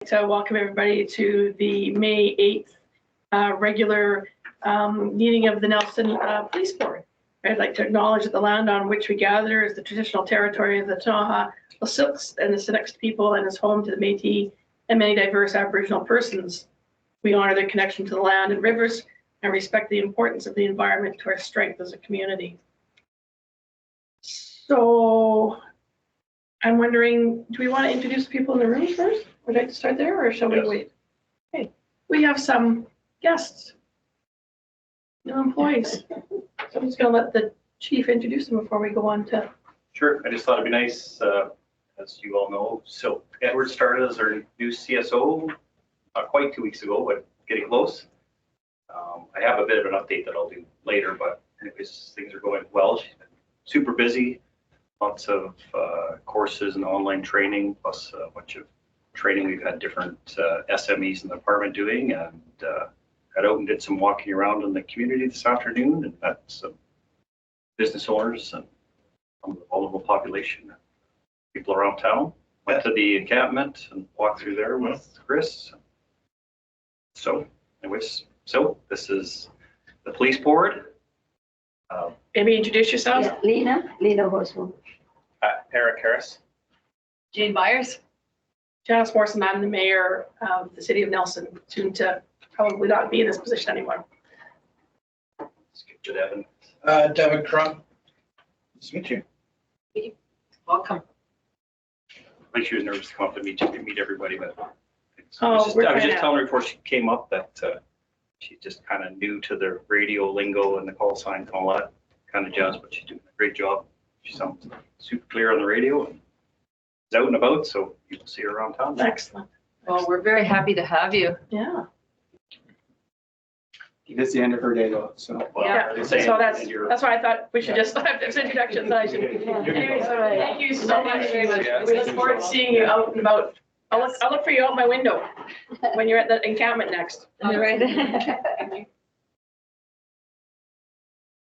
to welcome everybody to the May 8th regular meeting of the Nelson Police Board. I'd like to acknowledge that the land on which we gather is the traditional territory of the Ktunaxa, the Syilx, and the Sinixt people, and is home to the Métis and many diverse Aboriginal persons. We honor their connection to the land and rivers and respect the importance of the environment to our strength as a community. So I'm wondering, do we want to introduce people in the room first? Would you like to start there, or shall we wait? Okay, we have some guests, new employees. So I'm just going to let the chief introduce them before we go on to. Sure, I just thought it'd be nice, as you all know, so Edward started as our new CSO, not quite 2 weeks ago, but getting close. I have a bit of an update that I'll do later, but anyways, things are going well. She's been super busy, lots of courses and online training, plus a bunch of training. We've had different SMEs in the department doing, and got out and did some walking around in the community this afternoon and met some business owners and some vulnerable population, people around town. Went to the encampment and walked through there with Chris. So anyways, so this is the police board. Maybe introduce yourselves. Yeah, Lena Horswell. Eric Harris. Jane Byers. Janice Morrison, I'm the mayor of the city of Nelson, soon to probably not be in this position anymore. Skip to Devin. Devin Crump. Nice to meet you. Welcome. I think she was nervous to come up to meet everybody, but Oh, I was we're just trying to- telling her before she came up that she's just kind of new to the radio lingo and the call signs and all that kind of jazz, but she's doing a great job. She sounds super clear on the radio and is out and about, so you will see her around town. Excellent. Well, we're very happy to have you. Yeah. It's the end of her day though, so. Well, Yeah. I'm saying, So and you're- that's why I thought we should just have this introduction. I should. Anyways, thank you so much. We look forward to seeing you out and about. I'll look for you out my window when you're at the encampment next. All right.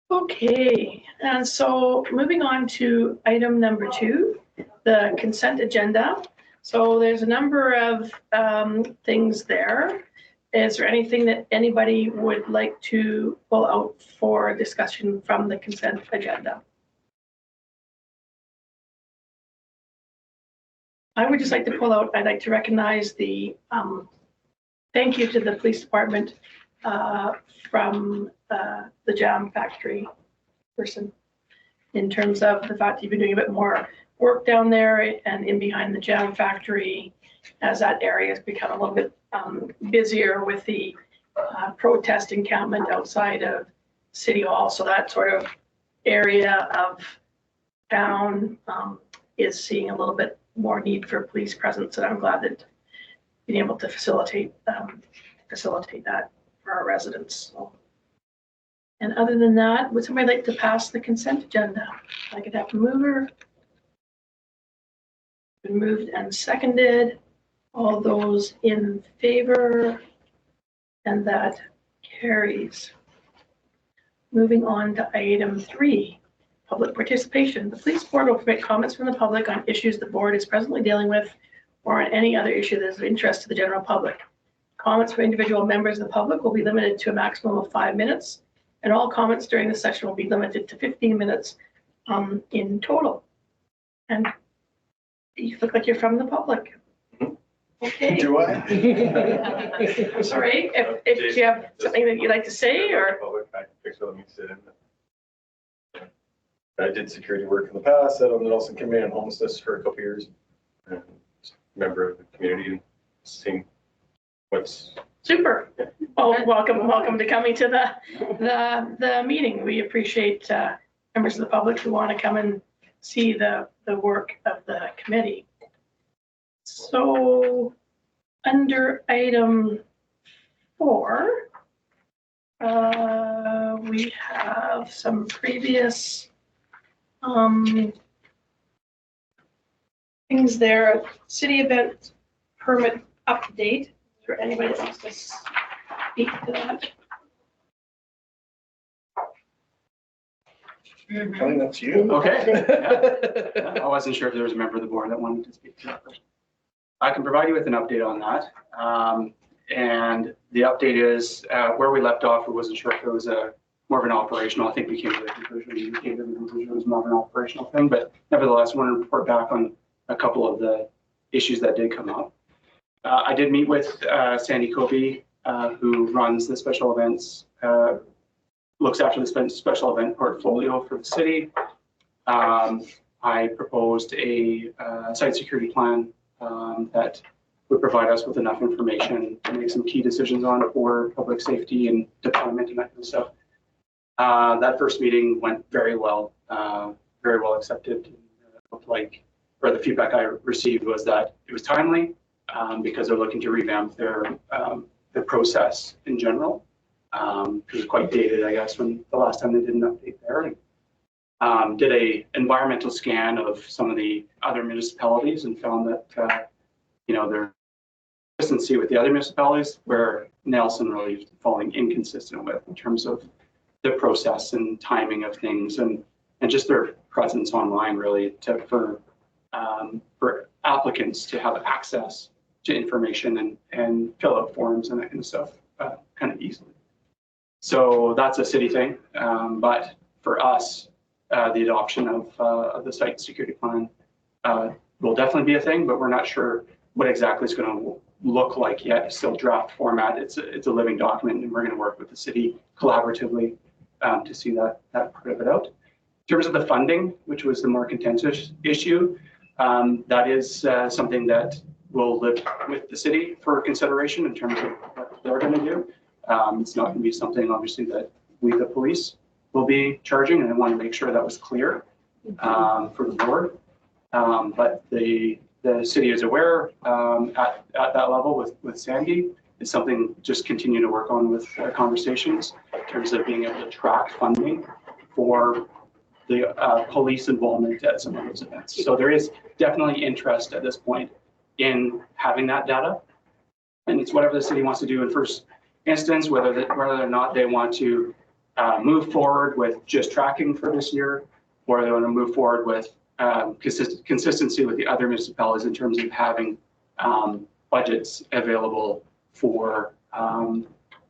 Okay, and so moving on to item number 2, the consent agenda. So there's a number of things there. Is there anything that anybody would like to pull out for discussion from the consent agenda? I would just like to pull out, I'd like to recognize the thank you to the police department from the Jam Factory person in terms of the fact that you've been doing a bit more work down there and in behind the Jam Factory as that area has become a little bit busier with the protest encampment outside of City Hall. So that sort of area of town is seeing a little bit more need for police presence, and I'm glad that being able to facilitate that for our residents. So. And other than that, would somebody like to pass the consent agenda? I could have a mover. Been moved and seconded. All those in favor, and that carries. Moving on to item 3, public participation. The police board will permit comments from the public on issues the board is presently dealing with or on any other issue that is of interest to the general public. Comments from individual members of the public will be limited to a maximum of 5 minutes, and all comments during the session will be limited to 15 minutes in total. And you look like you're from the public. Okay. Do I? I'm sorry, if you have something that you'd like to say, or Let me sit in. I did security work in the past, sat on the Nelson Committee on Homelessness for a couple years. And just a member of the community and seeing what's. super. Well, welcome to coming to the meeting. We appreciate members of the public who want to come and see the work of the committee. So under item 4, we have some previous things there. City event permit update. Is there anybody that wants to speak to that? Kelly, that's you. Okay. I wasn't sure if there was a member of the board that wanted to speak to that. I can provide you with an update on that. And the update is where we left off. I wasn't sure if it was more of an operational. I think we came to the conclusion. It was more of an operational thing, but nevertheless, I want to report back on a couple of the issues that did come up. I did meet with Sandy Kobe, who runs the special events, looks after the special event portfolio for the city. I proposed a site security plan that would provide us with enough information to make some key decisions on for public safety and deployment and that kind of stuff. That first meeting went very well accepted. It looked like, or the feedback I received was that it was timely because they're looking to revamp their process in general. It was quite dated, I guess, when the last time they did an update there. Did a environmental scan of some of the other municipalities and found that their consistency with the other municipalities where Nelson really falling inconsistent with in terms of the process and timing of things and just their presence online really for applicants to have access to information and fill out forms and that kind of stuff kind of easily. So that's a city thing, but for us, the adoption of the site security plan will definitely be a thing, but we're not sure what exactly it's going to look like yet. It's still draft format. It's a living document, and we're going to work with the city collaboratively to see that part of it out. In terms of the funding, which was the more contentious issue, that is something that will live with the city for consideration in terms of what they're going to do. It's not going to be something, obviously, that we, the police, will be charging, and I want to make sure that was clear for the board. But the city is aware at that level with Sandy. It's something just continue to work on with conversations in terms of being able to track funding for the police involvement at some of those events. So there is definitely interest at this point in having that data, and it's whatever the city wants to do in first instance, whether or not they want to move forward with just tracking for this year, or they want to move forward with consistency with the other municipalities in terms of having budgets available for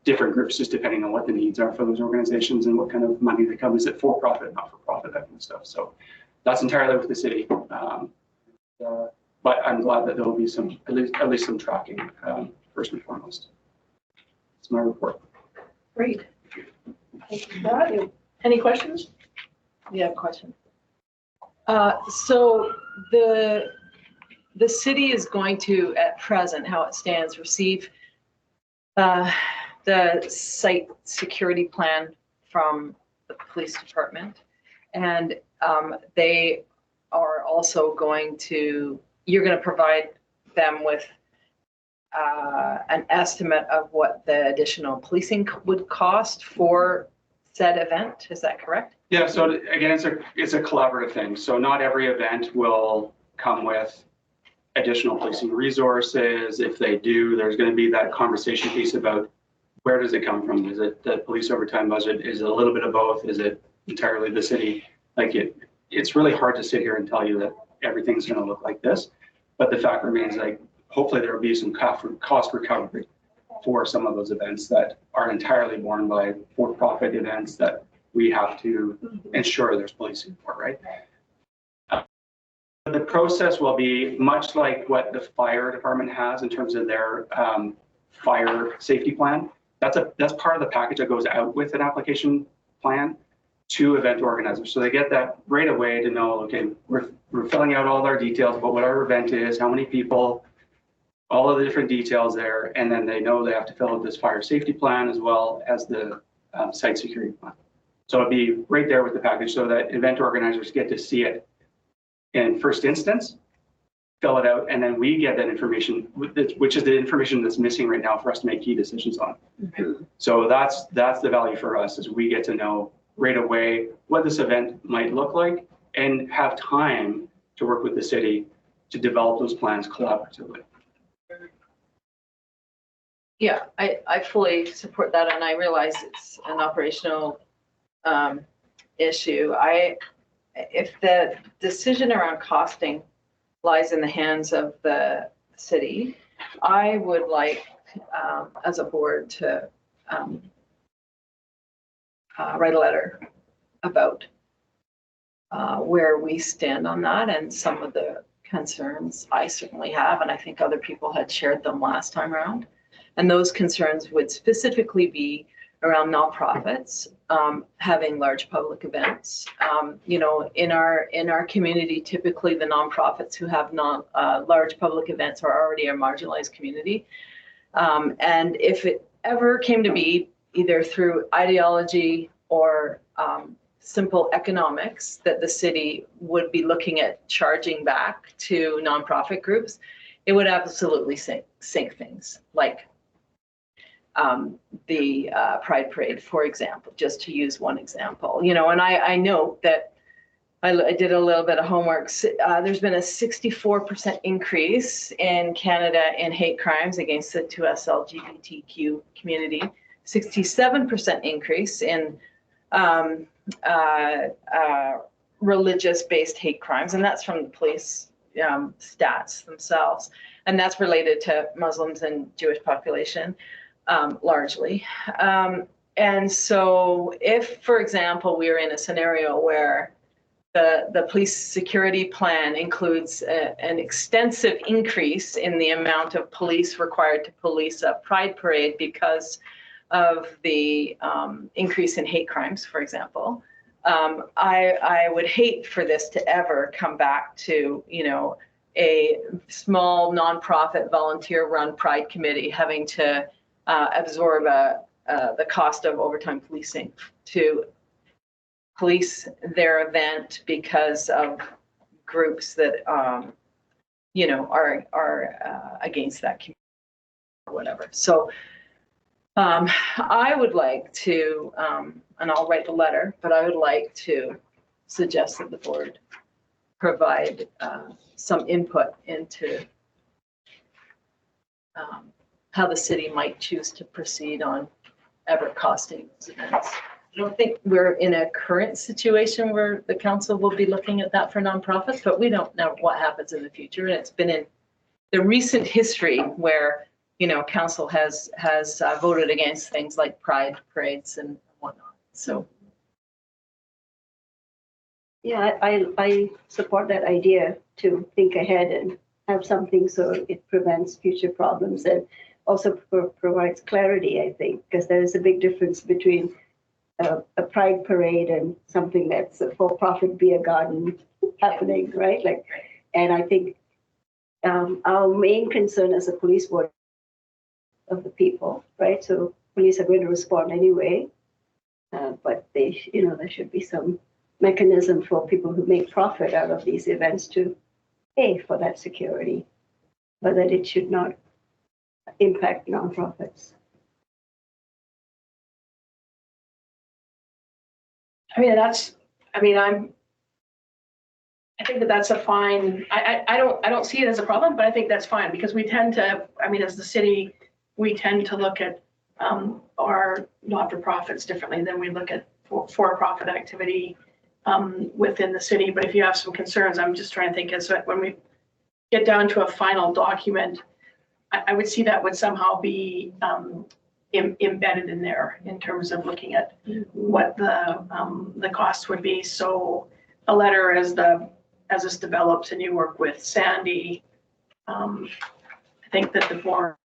different groups, just depending on what the needs are for those organizations and what kind of money they come. Is it for profit, not for profit, that kind of stuff. So that's entirely with the city. But I'm glad that there will be some, at least some tracking first and foremost. That's my report. Great. Thank you for that. Any questions? We have a question. So the city is going to, at present, how it stands, receive the site security plan from the police department. And they are also going to, you're going to provide them with an estimate of what the additional policing would cost for said event. Is that correct? Yeah, so again, it's a collaborative thing. So not every event will come with additional policing resources. If they do, there's going to be that conversation piece about where does it come from? Is it the police overtime budget? Is it a little bit of both? Is it entirely the city? Like it's really hard to sit here and tell you that everything's going to look like this. But the fact remains, like, hopefully there will be some cost recovery for some of those events that are entirely borne by for-profit events that we have to ensure there's policing for, right? The process will be much like what the fire department has in terms of their fire safety plan. That's part of the package that goes out with an application plan to event organizers. So they get that right away to know, okay, we're filling out all our details about what our event is, how many people, all of the different details there, and then they know they have to fill out this fire safety plan as well as the site security plan. So it'll be right there with the package so that event organizers get to see it in first instance, fill it out, and then we get that information, which is the information that's missing right now for us to make key decisions on. Mm-hmm. So that's the value for us, is we get to know right away what this event might look like and have time to work with the city to develop those plans collaboratively. Yeah, I fully support that, and I realize it's an operational issue. If the decision around costing lies in the hands of the city, I would like, as a board, to write a letter about where we stand on that and some of the concerns I certainly have, and I think other people had shared them last time around. And those concerns would specifically be around nonprofits having large public events. You know, in our community, typically the nonprofits who have large public events are already a marginalized community. And if it ever came to be, either through ideology or simple economics, that the city would be looking at charging back to nonprofit groups, it would absolutely sink things, like the Pride Parade, for example, just to use one example. You know, and I know that I did a little bit of homework. There's been a 64% increase in Canada in hate crimes against the 2S LGBTQ community, 67% increase in religious-based hate crimes, and that's from the police stats themselves, and that's related to Muslims and Jewish population largely. And so if, for example, we are in a scenario where the police security plan includes an extensive increase in the amount of police required to police a Pride Parade because of the increase in hate crimes, for example, I would hate for this to ever come back to, you know, a small nonprofit volunteer-run Pride committee having to absorb the cost of overtime policing to police their event because of groups that you know are against that community or whatever. So I would like to, and I'll write the letter, but I would like to suggest that the board provide some input into how the city might choose to proceed on ever costing these events. I don't think we're in a current situation where the council will be looking at that for nonprofits, but we don't know what happens in the future. And it's been in the recent history where, you know, council has voted against things like Pride parades and whatnot. So. Yeah, I support that idea to think ahead and have something so it prevents future problems and also provides clarity, I think, because there is a big difference between a Pride parade and something that's a for-profit beer garden happening, right? Like, and I think our main concern as a police board of the people, right? So police are going to respond anyway, but they, you know, there should be some mechanism for people who make profit out of these events to pay for that security, but that it should not impact nonprofits. I mean, I think that that's a fine, I don't see it as a problem, but I think that's fine because we tend to, I mean, as the city, we tend to look at our not-for-profits differently than we look at for-profit activity within the city. But if you have some concerns, I'm just trying to think as when we get down to a final document, I would see that would somehow be embedded in there in terms of looking at what the costs would be. So a letter as this develops and you work with Sandy, I think that the board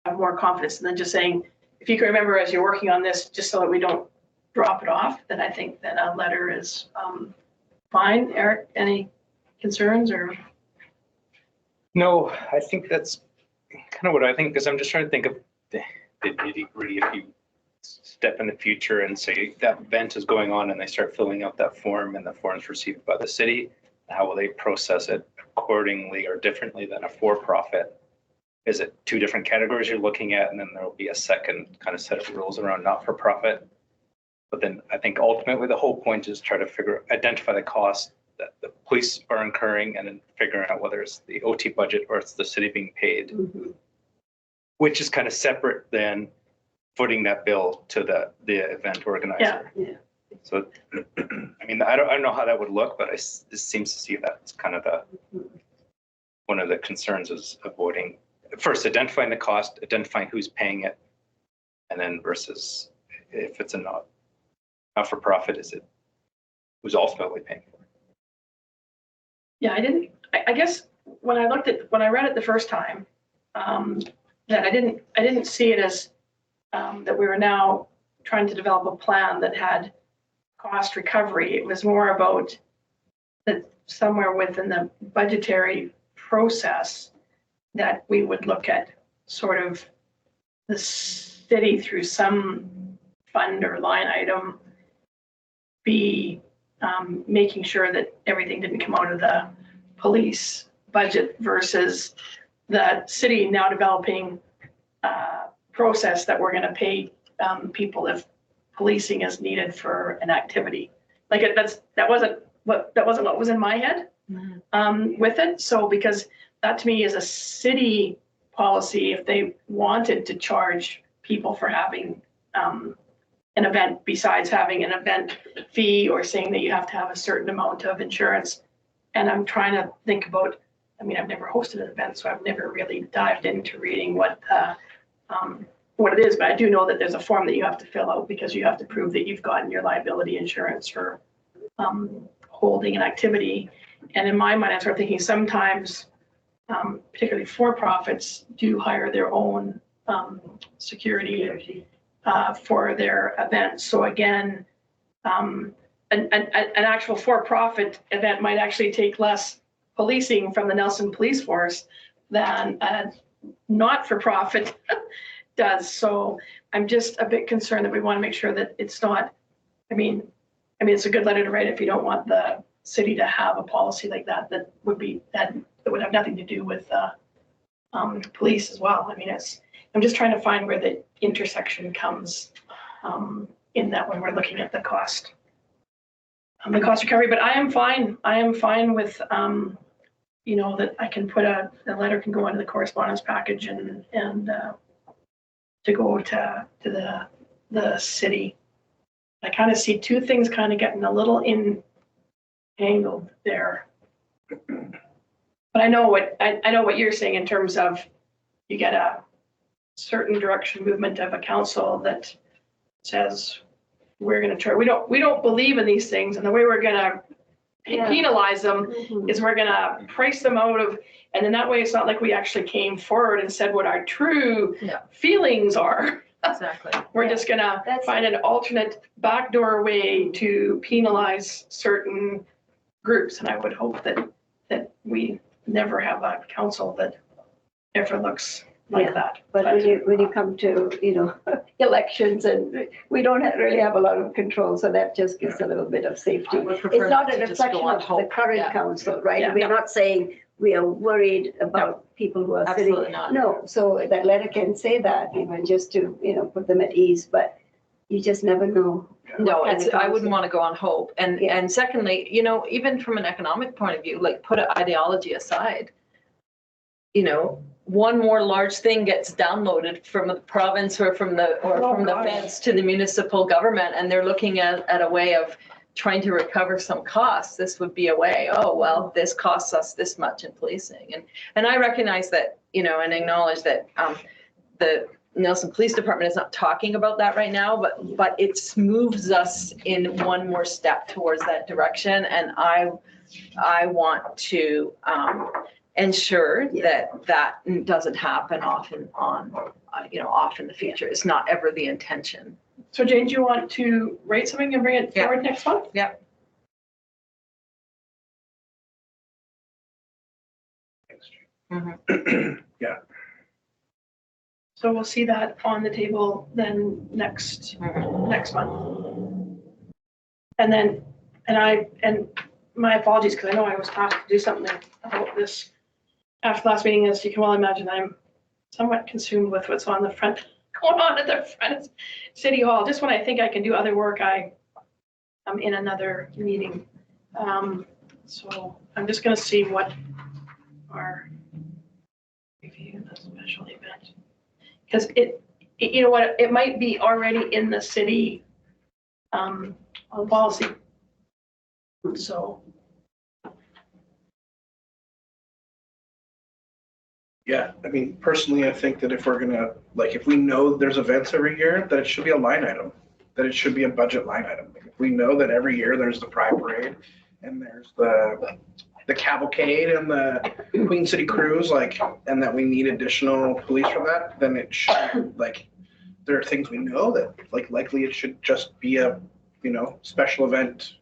have more confidence than just saying, if you can remember as you're working on this, just so that we don't drop it off, then I think that a letter is fine. Eric, any concerns or? No, I think that's kind of what I think, because I'm just trying to think of the nitty-gritty. If you step in the future and say that event is going on and they start filling out that form and the form's received by the city, how will they process it accordingly or differently than a for-profit? Is it two different categories you're looking at, and then there will be a second kind of set of rules around not-for-profit? But then I think ultimately the whole point is try to identify the cost that the police are incurring and then figuring out whether it's the OT budget or it's the city being paid, which is kind of separate than footing that bill to the event organizer. Yeah. So, I mean, I don't know how that would look, but it seems to see that's kind of one of the concerns is avoiding, first identifying the cost, identifying who's paying it, and then versus if it's a not-for-profit, is it who's ultimately paying for it? Yeah, I guess when I read it the first time, that I didn't see it as that we were now trying to develop a plan that had cost recovery. It was more about that somewhere within the budgetary process that we would look at sort of the city through some fund or line item be making sure that everything didn't come out of the police budget versus the city now developing a process that we're going to pay people if policing is needed for an activity. Like that wasn't what was in my head with it. So because that to me is a city policy, if they wanted to charge people for having an event besides having an event fee or saying that you have to have a certain amount of insurance. And I'm trying to think about, I mean, I've never hosted an event, so I've never really dived into reading what it is, but I do know that there's a form that you have to fill out because you have to prove that you've gotten your liability insurance for holding an activity. And in my mind, I start thinking sometimes, particularly for-profits do hire their own security for their events. So again, an actual for-profit event might actually take less policing from the Nelson Police Force than a not-for-profit does. So I'm just a bit concerned that we want to make sure that it's not, I mean, it's a good letter to write if you don't want the city to have a policy like that that would have nothing to do with police as well. I mean, I'm just trying to find where the intersection comes in that when we're looking at the cost recovery. But I am fine with that I can put the letter can go into the correspondence package and to go to the city. I kind of see two things kind of getting a little entangled there. But I know what you're saying in terms of you get a certain direction movement of a council that says we're going to try. We don't believe in these things, and the way we're going to penalize them is we're going to price them out of, and then that way it's not like we actually came forward and said what our true feelings are. Exactly. We're just going to find an alternate backdoor way to penalize certain groups, and I would hope that we never have a council that ever looks like that. But when you come to, elections, and we don't really have a lot of control, so that just gives a little bit of safety. It's not a reflection of the current council, right? Yeah. We're not saying we are worried about people who are sitting. Absolutely not. No, so that letter can say that, even just to, put them at ease, but you just never know. No, what kind of I wouldn't council. want to go on hope. And secondly, even from an economic point of view, like put ideology aside, one more large thing gets downloaded from the province or from the feds to the municipal government, and they're looking at a way of trying to recover some costs. This would be a way, this costs us this much in policing. And I recognize that, and acknowledge that the Nelson Police Department is not talking about that right now, but it moves us in one more step towards that direction. And I want to ensure that doesn't happen off in the future. It's not ever the intention. So Jane, do you want to write something and bring it forward next month? Yeah. Yeah. So we'll see that on the table then next month. And then, and my apologies, because I know I was asked to do something about this after last meeting. As you can well imagine, I'm somewhat consumed with what's going on at the front of City Hall. Just when I think I can do other work, I'm in another meeting. So I'm just going to see what our review the special event, because it might be already in the city policy. So Yeah, I mean, personally, I think that if we're gonna, like, if we know there's events every year, that it should be a line item, that it should be a budget line item. Like, if we know that every year there's the Pride Parade and there's the cavalcade and the Queen City Cruise, like, and that we need additional police for that, then it should, like, there are things we know that, like, likely it should just be a, you know, special event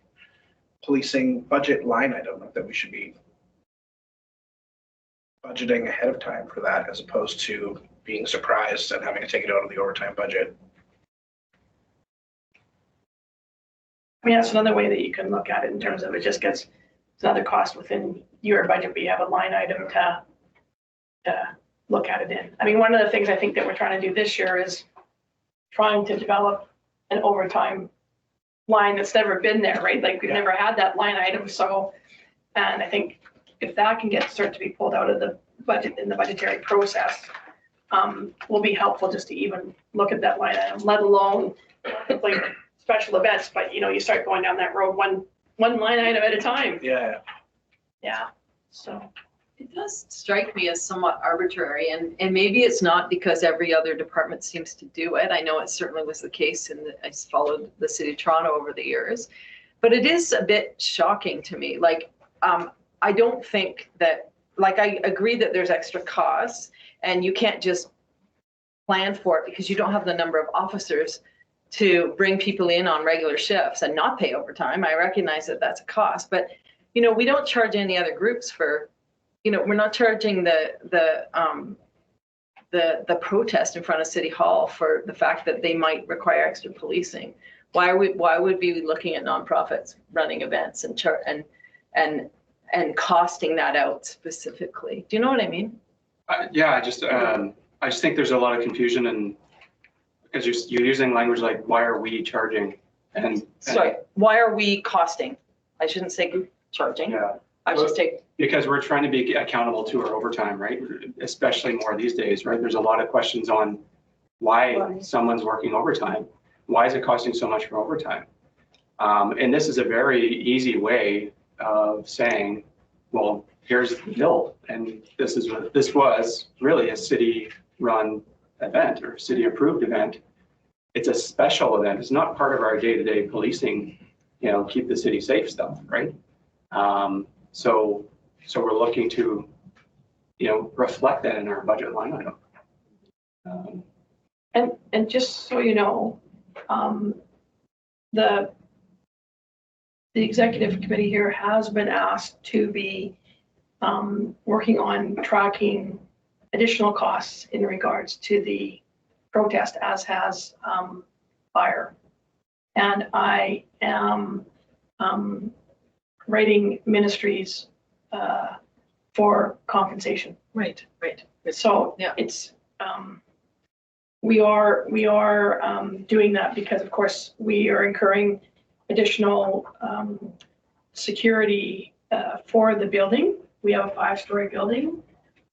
policing budget line item, like, that we should be budgeting ahead of time for that, as opposed to being surprised and having to take it out of the overtime budget. I mean, that's another way that you can look at it in terms of it just gets, it's another cost within your budget, but you have a line item to look at it in. I mean, one of the things I think that we're trying to do this year is trying to develop an overtime line that's never been there, right? Like, we've never had that line item, so, and I think if that can start to be pulled out of the budget in the budgetary process, will be helpful just to even look at that line item, let alone like special events, but you know, you start going down that road one line item at a time. Yeah. Yeah, so. It does strike me as somewhat arbitrary, and maybe it's not because every other department seems to do it. I know it certainly was the case, and I followed the city of Toronto over the years, but it is a bit shocking to me. Like, I don't think that, like, I agree that there's extra costs and you can't just plan for it because you don't have the number of officers to bring people in on regular shifts and not pay overtime. I recognize that that's a cost, but you know, we don't charge any other groups for, you know, we're not charging the protest in front of City Hall for the fact that they might require extra policing. Why would we be looking at nonprofits running events and costing that out specifically? Do you know what I mean? Yeah, I just think there's a lot of confusion, and because you're using language like, why are we charging? Sorry, why are we costing? I shouldn't say charging. Yeah. I should say. Because we're trying to be accountable to our overtime, right? Especially more these days, right? There's a lot of questions on why someone's working overtime. Why is it costing so much for overtime? And this is a very easy way of saying, well, here's the bill, and this was really a city-run event or city-approved event. It's a special event. It's not part of our day-to-day policing, you know, keep the city safe stuff, right? So we're looking to, you know, reflect that in our budget line item. And just so you know, the executive committee here has been asked to be working on tracking additional costs in regards to the protest, as has fire. And I am writing ministries for compensation. Right. So Yeah. it's, we are doing that because of course we are incurring additional security for the building. We have a 5-story building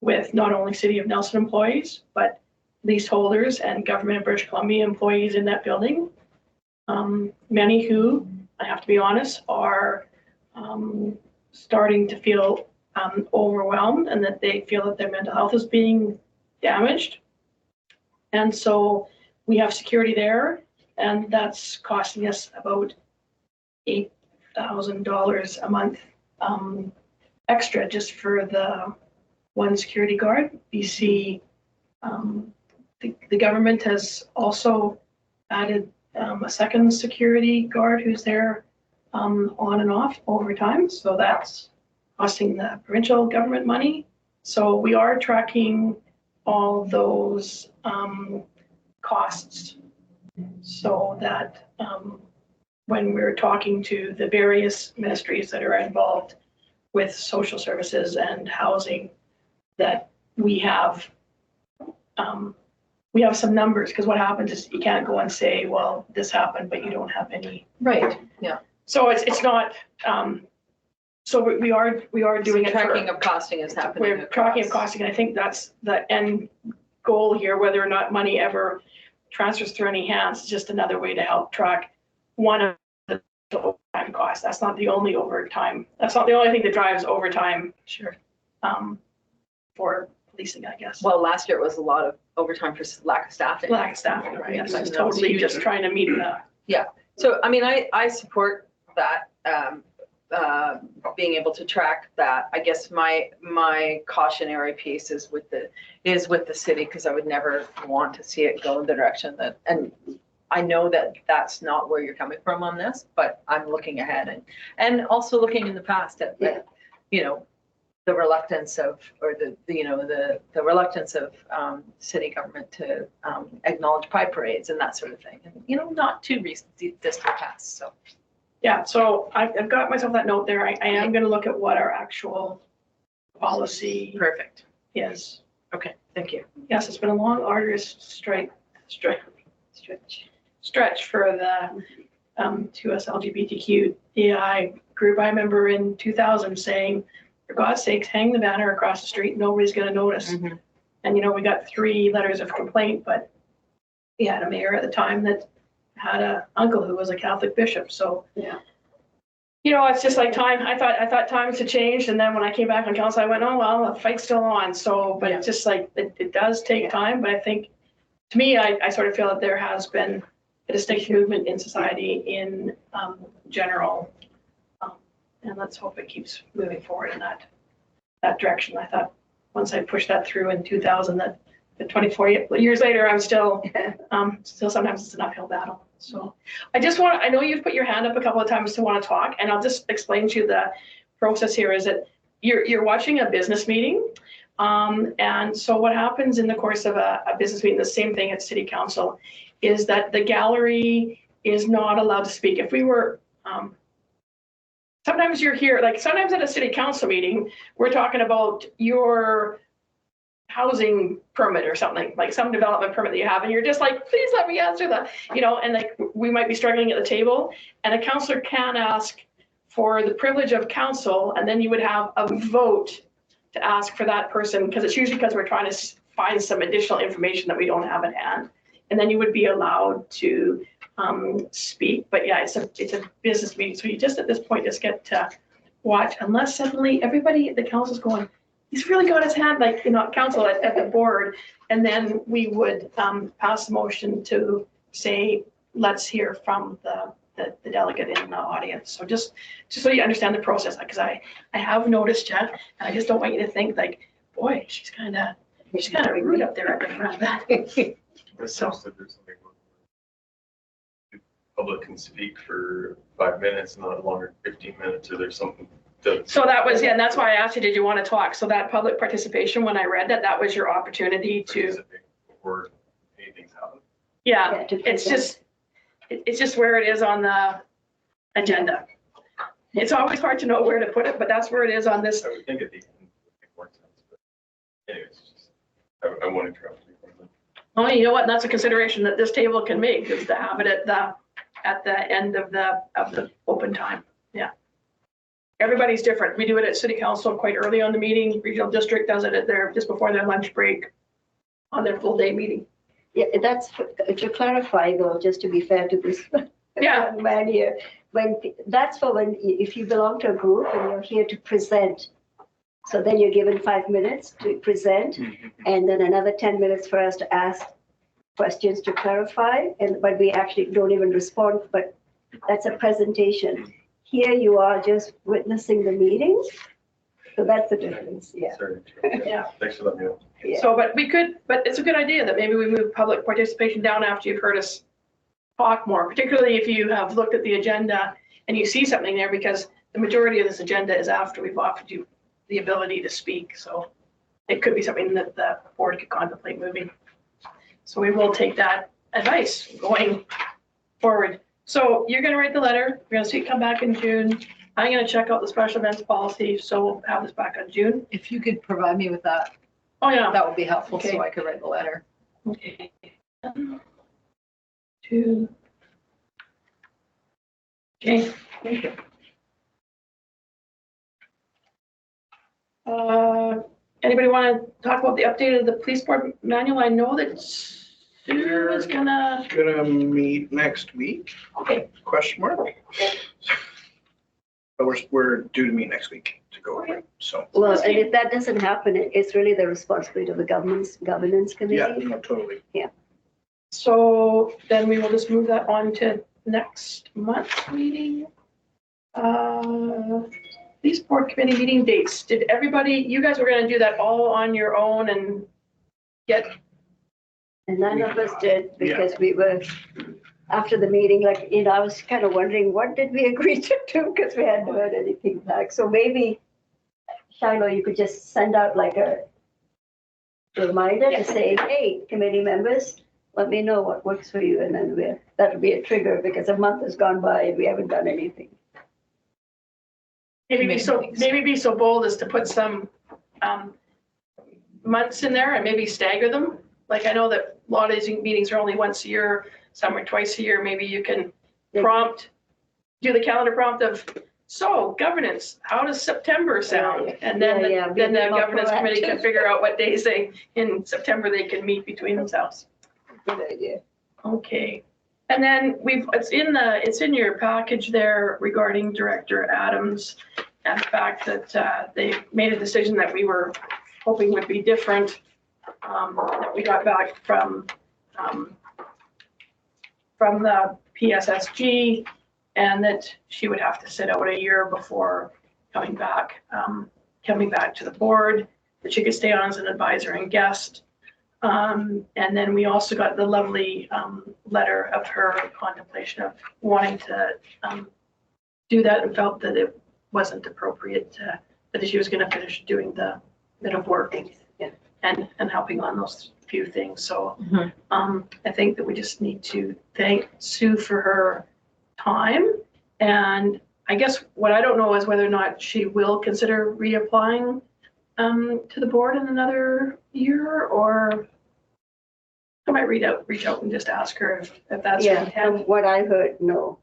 with not only City of Nelson employees, but leaseholders and government of British Columbia employees in that building. Many who, I have to be honest, are starting to feel overwhelmed, and that they feel that their mental health is being damaged. And so we have security there, and that's costing us about $8,000 a month extra just for the one security guard. BC, the government has also added a second security guard who's there on and off over time. So that's costing the provincial government money. So we are tracking all those costs so that when we're talking to the various ministries that are involved with social services and housing, that we have some numbers, because what happens is you can't go and say, well, this happened, but you don't have any. Right, yeah. So it's not, so we are doing it. Tracking of costing is happening. We're tracking of costing, and I think that's the end goal here, whether or not money ever transfers through any hands, is just another way to help track one of the overtime costs. That's not the only overtime. That's not the only thing that drives overtime. Sure. policing, I guess. Well, last year it was a lot of overtime for lack of staffing. Lack of staffing, right? Yes, That it's was totally huge. just trying to meet the, So, I mean, I support that, being able to track that. I guess my cautionary piece is with the city, because I would never want to see it go in the direction that, and I know that that's not where you're coming from on this, but I'm looking ahead and also looking in the past at, you know, the reluctance of, or the reluctance of city government to acknowledge pride parades and that sort of thing. And, you know, not too recent, distant past, so. yeah, so I've got myself that note there. I am gonna look at what our actual policy Perfect. is. Okay, thank you. Yes, it's been a long, arduous stretch for the 2S LGBTQI group. I remember in 2000 saying, for God's sakes, hang the banner across the street, nobody's gonna notice. Mhm. And, you know, we got 3 letters of complaint, but we had a mayor at the time that had a uncle who was a Catholic bishop, so. Yeah. You know, it's just like time, I thought times had changed, and then when I came back on council, I went, oh, well, the fight's still on, so, but it's just like, it does take time, but I think, to me, I sort of feel that there has been a distinct movement in society in general. And let's hope it keeps moving forward in that direction. I thought, once I pushed that through in 2000, that 24 years later, I'm still sometimes it's an uphill battle. So I know you've put your hand up a couple of times to want to talk, and I'll just explain to you the process here is that you're watching a business meeting. And so what happens in the course of a business meeting, the same thing at city council, is that the gallery is not allowed to speak. If we were, sometimes you're here, like sometimes at a city council meeting, we're talking about your housing permit or something, like some development permit that you have, and you're just like, please let me answer that, you know, and like we might be struggling at the table, and a councillor can ask for the privilege of council, and then you would have a vote to ask for that person, because it's usually because we're trying to find some additional information that we don't have at hand, and then you would be allowed to speak. But yeah, it's a business meeting, so you just at this point just get to watch, unless suddenly everybody at the council's going, he's really got his hand, like, you know, council at the board, and then we would pass a motion to say, let's hear from the delegate in the audience. So just so you understand the process, because I have noticed you, and I just don't want you to think like, boy, she's kind of rude up there at the front. So there's something where public can speak for 5 minutes, not longer than 15 minutes, or there's something. So that was, yeah, and that's why I asked you, did you want to talk? So that public participation, when I read that was your opportunity to. Participate before anything's happened. Yeah, it's just where it is on the agenda. It's always hard to know where to put it, but that's where it is on this. I would think at the end it would make more sense, but anyways, I won't interrupt you. Oh, you know what? That's a consideration that this table can make, is to have it at the end of the open time. Yeah. Everybody's different. We do it at city council quite early on the meeting. Regional district does it just before their lunch break on their full day meeting. Yeah, that's, to clarify though, just to be fair to this Yeah. man here, that's for when, if you belong to a group and you're here to present. So then you're given 5 minutes to present, and then another 10 minutes for us to ask questions to clarify, but we actually don't even respond, but that's a presentation. Here you are just witnessing the meeting. So that's the difference, yeah. Sorry. Yeah. Thanks for letting me know. Yeah. So, but it's a good idea that maybe we move public participation down after you've heard us talk more, particularly if you have looked at the agenda and you see something there, because the majority of this agenda is after we've offered you the ability to speak. So it could be something that the board could contemplate moving. So we will take that advice going forward. So you're going to write the letter. We're going to see it come back in June. I'm going to check out the special events policy. So we'll have this back on June. If you could provide me with that, Oh, yeah. that would be helpful, Okay. so I could write the letter. Okay. 2. Okay, thank you. Anybody want to talk about the update of the police board manual? I know that Sue is gonna. Gonna meet next week, Okay, question mark. But we're due to meet next week to go over it, so. Well, and if that doesn't happen, it's really the responsibility of the governance Yeah, committee. no, totally. So then we will just move that on to next month's meeting. These board committee meeting dates, did everybody, you guys were gonna do that all on your own and get, And none of us did because we were, after the meeting, like, I was kind of wondering, what did we agree to do? Because we hadn't heard anything back. So maybe, Shiloh, you could just send out like a reminder to say, hey, committee members, let me know what works for you. And then that'll be a trigger because a month has gone by and we haven't done anything. maybe be so bold as to put some months in there and maybe stagger them. Like I know that a lot of these meetings are only once a year, some are twice a year. Maybe you can do the calendar prompt of, so governance, how does September sound? And then then the governance committee can figure out what days in September they can meet between themselves. Good idea. Okay. And then it's in your package there regarding Director Adams and the fact that they made a decision that we were hoping would be different, that we got back from the PSSG, and that she would have to sit out a year before coming back to the board, that she could stay on as an advisor and guest. And then we also got the lovely letter of her contemplation of wanting to do that and felt that it wasn't appropriate, that she was going to finish doing the bit of work and helping on those few things. So I think that we just need to thank Sue for her time. And I guess what I don't know is whether or not she will consider reapplying to the board in another year, or I might reach out and just ask her if that's her Yeah, intent. from what I heard, no.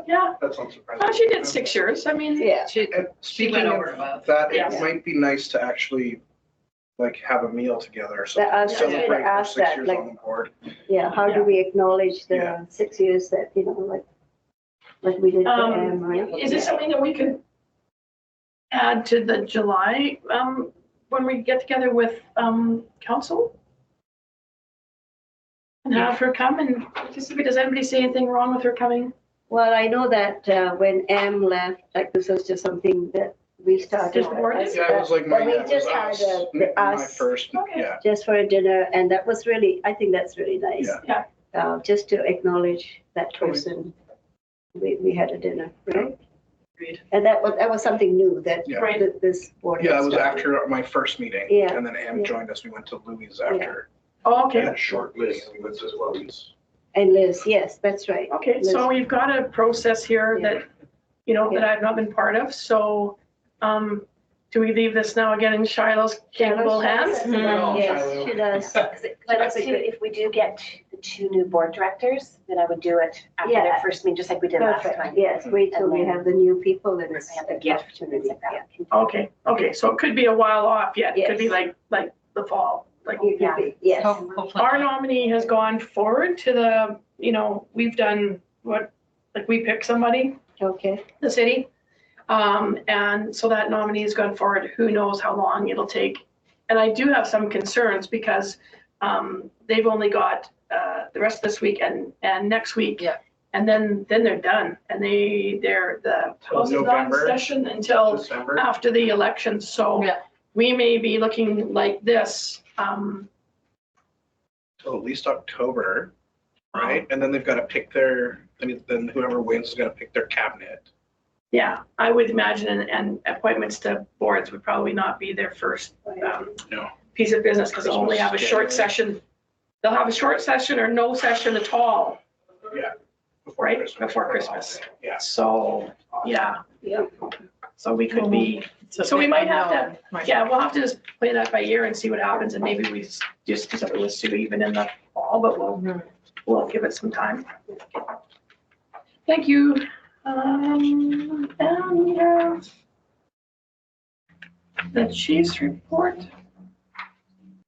Yeah, That sounds surprising. well, she did 6 years. I mean, Yeah. She And she went speaking over of above. that, it Yes. might be nice to actually like have a meal together or I something. was just gonna Celebrate our ask 6 that, years like- on the board. Yeah, how Yeah. do we acknowledge the Yeah. 6 years that, like we did for Anne, right? is this something that we could add to the July, when we get together with council? And have her come and participate? Does anybody see anything wrong with her coming? Well, I know that when Em left, like this was just something that we started. Just boarded? as- Yeah, it was like but we it was just had us, a- my us. first, Okay. yeah. Just for a dinner, and that was really, I think that's really nice. Yeah. Just to acknowledge that person. We had a dinner, right? Agreed. And that was something new that Yeah. Right. this board. Yeah, had it was started. after my first meeting. Yeah. And then Em Yeah. joined us. We went to Louis after. Oh, okay. And a short list with as well. And Liz, yes, that's right. Okay, so we've got a process here that, that I've not been part of, so, do we leave this now again in Shiloh's capable hands? Yes, she does. But if we do get the 2 new board directors, then I would do it after Yeah. their first meeting, just like we did last Perfect, time. yes, wait till we And then- have the new people and it's Have the an gift, opportunity. things like that. Okay, so it could be a while off yet, it could be Yes. like the fall, like. You could be, yes. Hopefully. Our nominee has gone forward to the, we've done we pick somebody, Okay, the city. And so that nominee has gone forward. Who knows how long it'll take? And I do have some concerns because they've only got the rest of this week and next week. Yeah. And then they're done. And the House is not in November? session until December. after the election. So Yeah. we may be looking like this. Till at least October, right? And then they've got to pick then whoever wins is going to pick their cabinet. Yeah, I would imagine, and appointments to boards would probably not be their first No. piece of business because they'll only have a short Christmas, session. They'll have a short session or no session at all, right, before Christmas. Yeah. So, yeah, yeah. so we could be, so we might have to, yeah, we'll have to just play that by ear and see what happens, and maybe we just do something with Sue even in the fall, but we'll give it some time. Thank you. And we have the chief's report.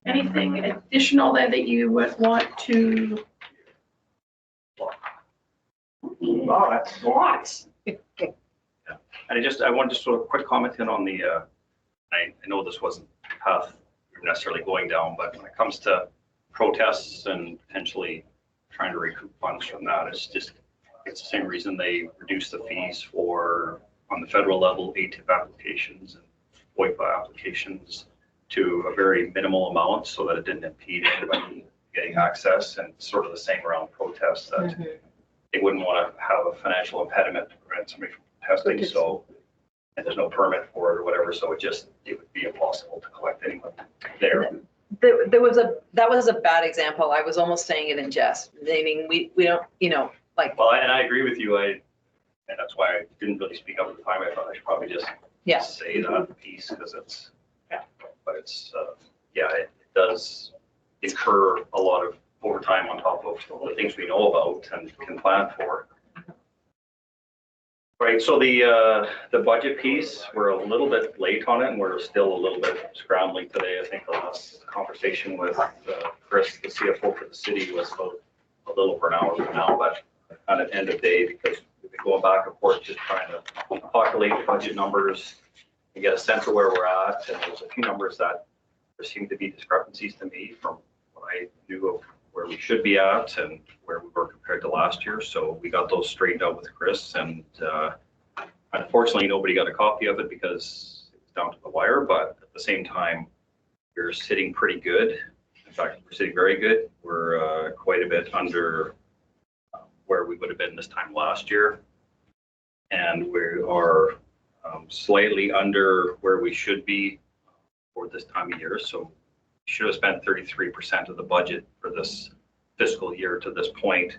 Anything additional that you would want to? Lots. Lots. And I want to sort of quick comment in on the, I know this wasn't the path we were necessarily going down, but when it comes to protests and potentially trying to recoup funds from that, it's the same reason they reduced the fees for, on the federal level, ATIP applications and FOIPA applications to a very minimal amount so that it didn't impede anybody getting access, and sort of the same around protests, that they wouldn't want to have a financial impediment to prevent somebody from protesting. So, and there's no permit for it or whatever, so it would be impossible to collect anyone there. That was a bad example. I was almost saying it in jest, meaning we don't, like. Well, and I agree with you. And that's why I didn't really speak up at the time. I thought I should probably just say that piece, because it's, but it's, it does incur a lot of overtime on top of the things we know about and can plan for. Right, so the budget piece, we're a little bit late on it, and we're still a little bit scrambling today. I think the last conversation with Chris, the CFO for the city, was about a little over an hour from now, but on an end of day, because we've been going back and forth just trying to populate the budget numbers and get a sense of where we're at. And there's a few numbers that there seem to be discrepancies to me from what I knew of where we should be at and where we were compared to last year. So we got those straightened out with Chris, and unfortunately nobody got a copy of it because it was down to the wire, but at the same time, we're sitting pretty good. In fact, we're sitting very good. We're quite a bit under where we would have been this time last year. And we are slightly under where we should be for this time of year. So we should have spent 33% of the budget for this fiscal year to this point,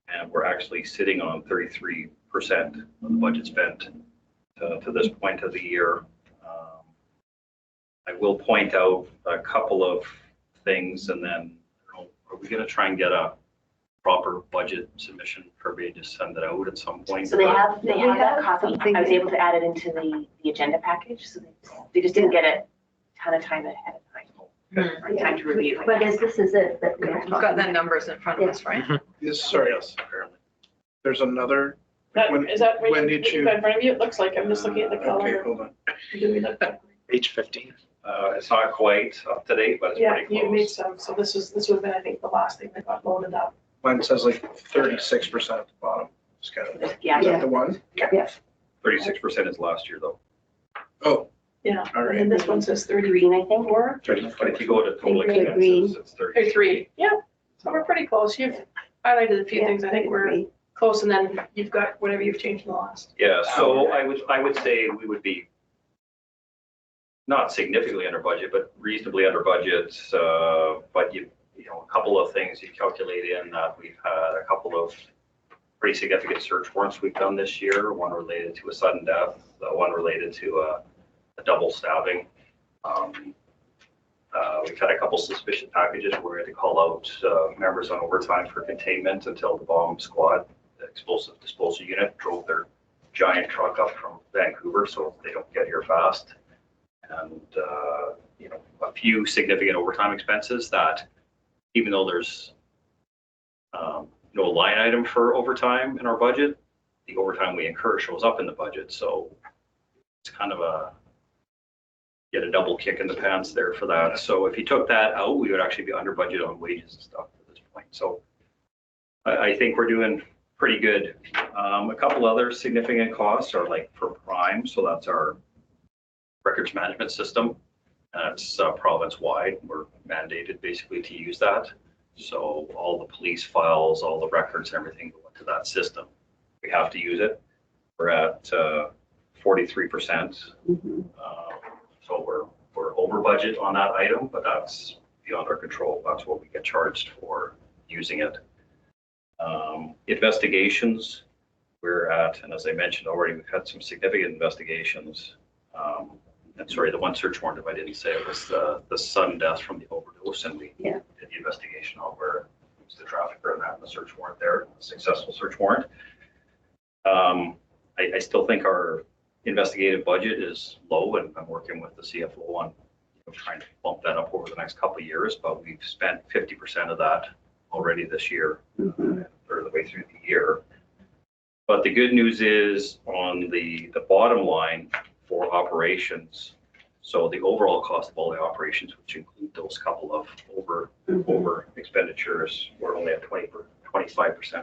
and we're actually sitting on 33% of the budget spent to this point of the year. I will point out a couple of things, and then are we going to try and get a proper budget submission for me to send it out at some point? So they have that copy. I was able to add it into the agenda package, so they just didn't get a ton of time ahead of time. Or time to review. But this is it that we're We've got the numbers in front of us, right? Sorry, Yes, apparently. there's another. Is that right? When did you? In front of you? It looks like, I'm just looking at the Okay, calendar. hold on. Do we look at- Page 15. It's not quite up to date, but it's Yeah, pretty you made close. some, so this would have been, I think, the last thing that got loaded up. Mine says like 36% at the bottom. Schedule. Is Yeah. that the one? 36% is last year though. Oh, Yeah, all and right. then this one says Green, I think. 34 But if you go to total Think they're expenses, it's or 30. 3. Yeah, so we're pretty close. You've highlighted a few things. I think we're close, and then you've got whatever you've changed in the last. Yeah, so I would say we would be not significantly under budget, but reasonably under budget. But a couple of things you calculate in that we've had a couple of pretty significant search warrants we've done this year. One related to a sudden death, one related to a double stabbing. We've had a couple suspicious packages where we had to call out members on overtime for containment until the bomb squad, the explosive disposal unit, drove their giant truck up from Vancouver so they don't get here fast. And a few significant overtime expenses that, even though there's no line item for overtime in our budget, the overtime we incur shows up in the budget. So it's kind of get a double kick in the pants there for that. So if you took that out, we would actually be under budget on wages and stuff at this point. So I think we're doing pretty good. A couple other significant costs are like for Prime. So that's our records management system. That's province-wide. We're mandated basically to use that. So all the police files, all the records, everything go into that system. We have to use it. We're at 43%. So we're over budget on that item, but that's beyond our control. That's what we get charged for using it. Investigations, we're at, and as I mentioned already, we've had some significant investigations. And sorry, the one search warrant, if I didn't say it, was the sudden death from the overdose, and we did the investigation on where it was the trafficker and that, and the search warrant there, a successful search warrant. I still think our investigative budget is low, and I'm working with the CFO on trying to bump that up over the next couple of years, but we've spent 50% of that already this year, or the way through the year. But the good news is on the bottom line for operations, so the overall cost of all the operations, which include those couple of over expenditures, we're only at 25%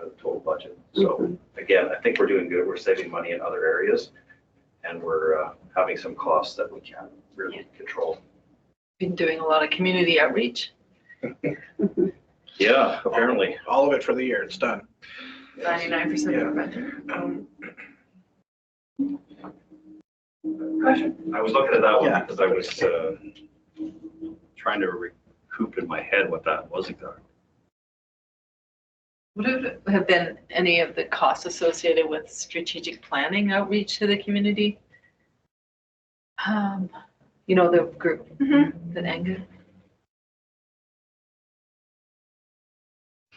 of the total budget. So again, I think we're doing good. We're saving money in other areas, and we're having some costs that we can't really control. Been doing a lot of community outreach. Yeah, apparently. All of it for the year, it's done. 99% of our budget. I was looking at that one Yeah. because I was trying to recoup in my head what that was exactly. Would it have been any of the costs associated with strategic planning outreach to the community? You know, the group that ended.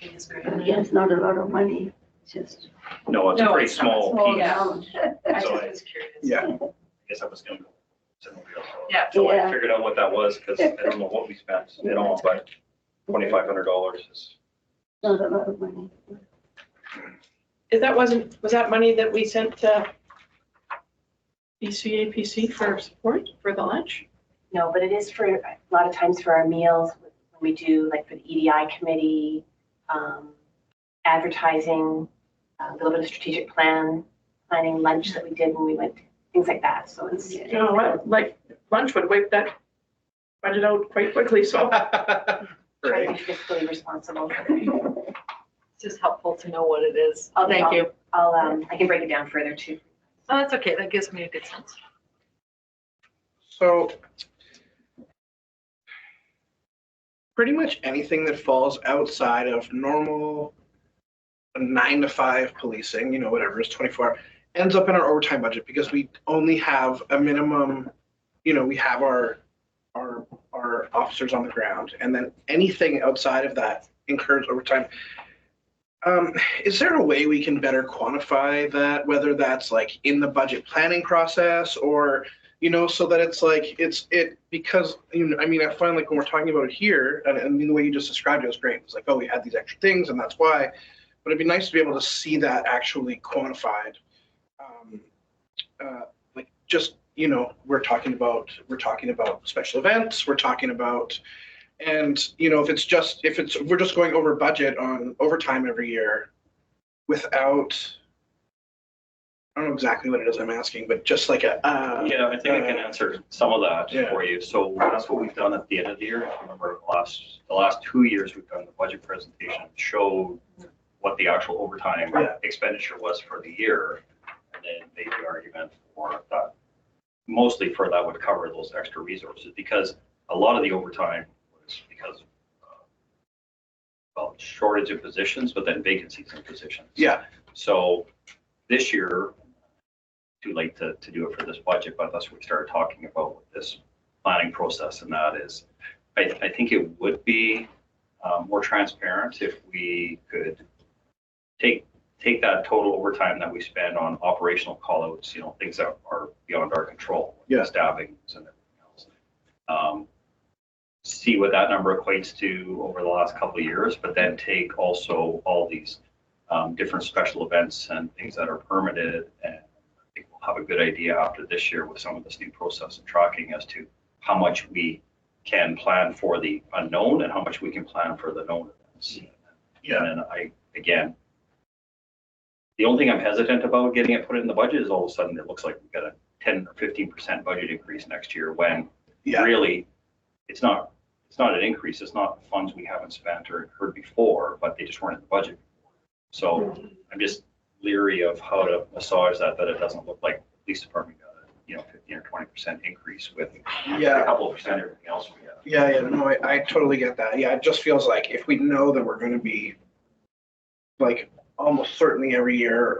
Yeah, it's not a lot of money, it's just. No, it's a No, pretty it's not. small Small, piece. yeah. I So just I- was curious. Yeah. I guess I was going to go. to nobody else. Yeah. So I Yeah. figured out what that was because I don't know what we spent in all, but $2,500 is. Not a lot of money. Was that money that we sent to BCAPC for support for the lunch? No, but it is for, a lot of times for our meals, when we do, like for the EDI committee, advertising, a little bit of strategic planning lunch that we did when we went, things like that. So it's. You know what, like lunch would wipe that budget out quite quickly, so. Trying Right. to be fiscally responsible. It's just helpful to know what it is. I'll- Thank you. I can break it down further too. Oh, that's okay. That gives me a good sense. So pretty much anything that falls outside of normal 9 to 5 policing, you know, whatever is 24, ends up in our overtime budget because we only have a minimum, you know, we have our officers on the ground, and then anything outside of that incurs overtime. Is there a way we can better quantify that, whether that's like in the budget planning process or, you know, so that it's like, because, you know, I mean, I find like when we're talking about it here, and I mean, the way you just described it was great. It's like, oh, we had these extra things and that's why, but it'd be nice to be able to see that actually quantified. Like just, you know, we're talking about special events, we're talking about, and, you know, if we're just going over budget on overtime every year without, I don't know exactly what it is I'm asking, but just like a, Yeah, I think I can answer some of that Yeah. for you. So that's what we've done at the end of the year. If you remember the last 2 years, we've done the budget presentation, showed what the actual overtime Yeah. expenditure was for the year, and then made the argument for that. Mostly for that would cover those extra resources because a lot of the overtime was because well, shortage of positions, but then vacancies in positions. yeah, So this year, too late to do it for this budget, but that's what we started talking about with this planning process, and that is, I think it would be more transparent if we could take that total overtime that we spend on operational callouts, you know, things that are beyond our control, Yeah. stabbings and everything else. See what that number equates to over the last couple of years, but then take also all these different special events and things that are permitted. And I think we'll have a good idea after this year with some of this new process and tracking as to how much we can plan for the unknown and how much we can plan for the known events. yeah, And then again, the only thing I'm hesitant about getting it put in the budget is all of a sudden it looks like we've got a 10 or 15% budget increase next year when yeah, really it's not an increase. It's not funds we haven't spent or incurred before, but they just weren't in the budget. So I'm just leery of how to massage that it doesn't look like the police department got a, you know, 15 or 20% increase with a yeah. couple of percent everything else we have. Yeah, no, I totally get that. Yeah, it just feels like if we know that we're gonna be like almost certainly every year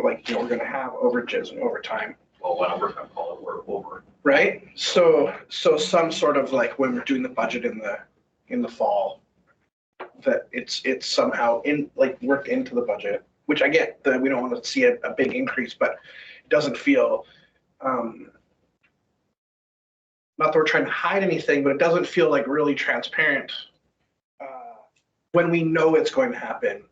like, you know, we're gonna have overages and overtime, Well, when I work on call it, we're over. right? So some sort of like when we're doing the budget in the fall, that it's somehow worked into the budget, which I get that we don't want to see a big increase, but it doesn't feel, not that we're trying to hide anything, but it doesn't feel like really transparent when we know it's going to happen.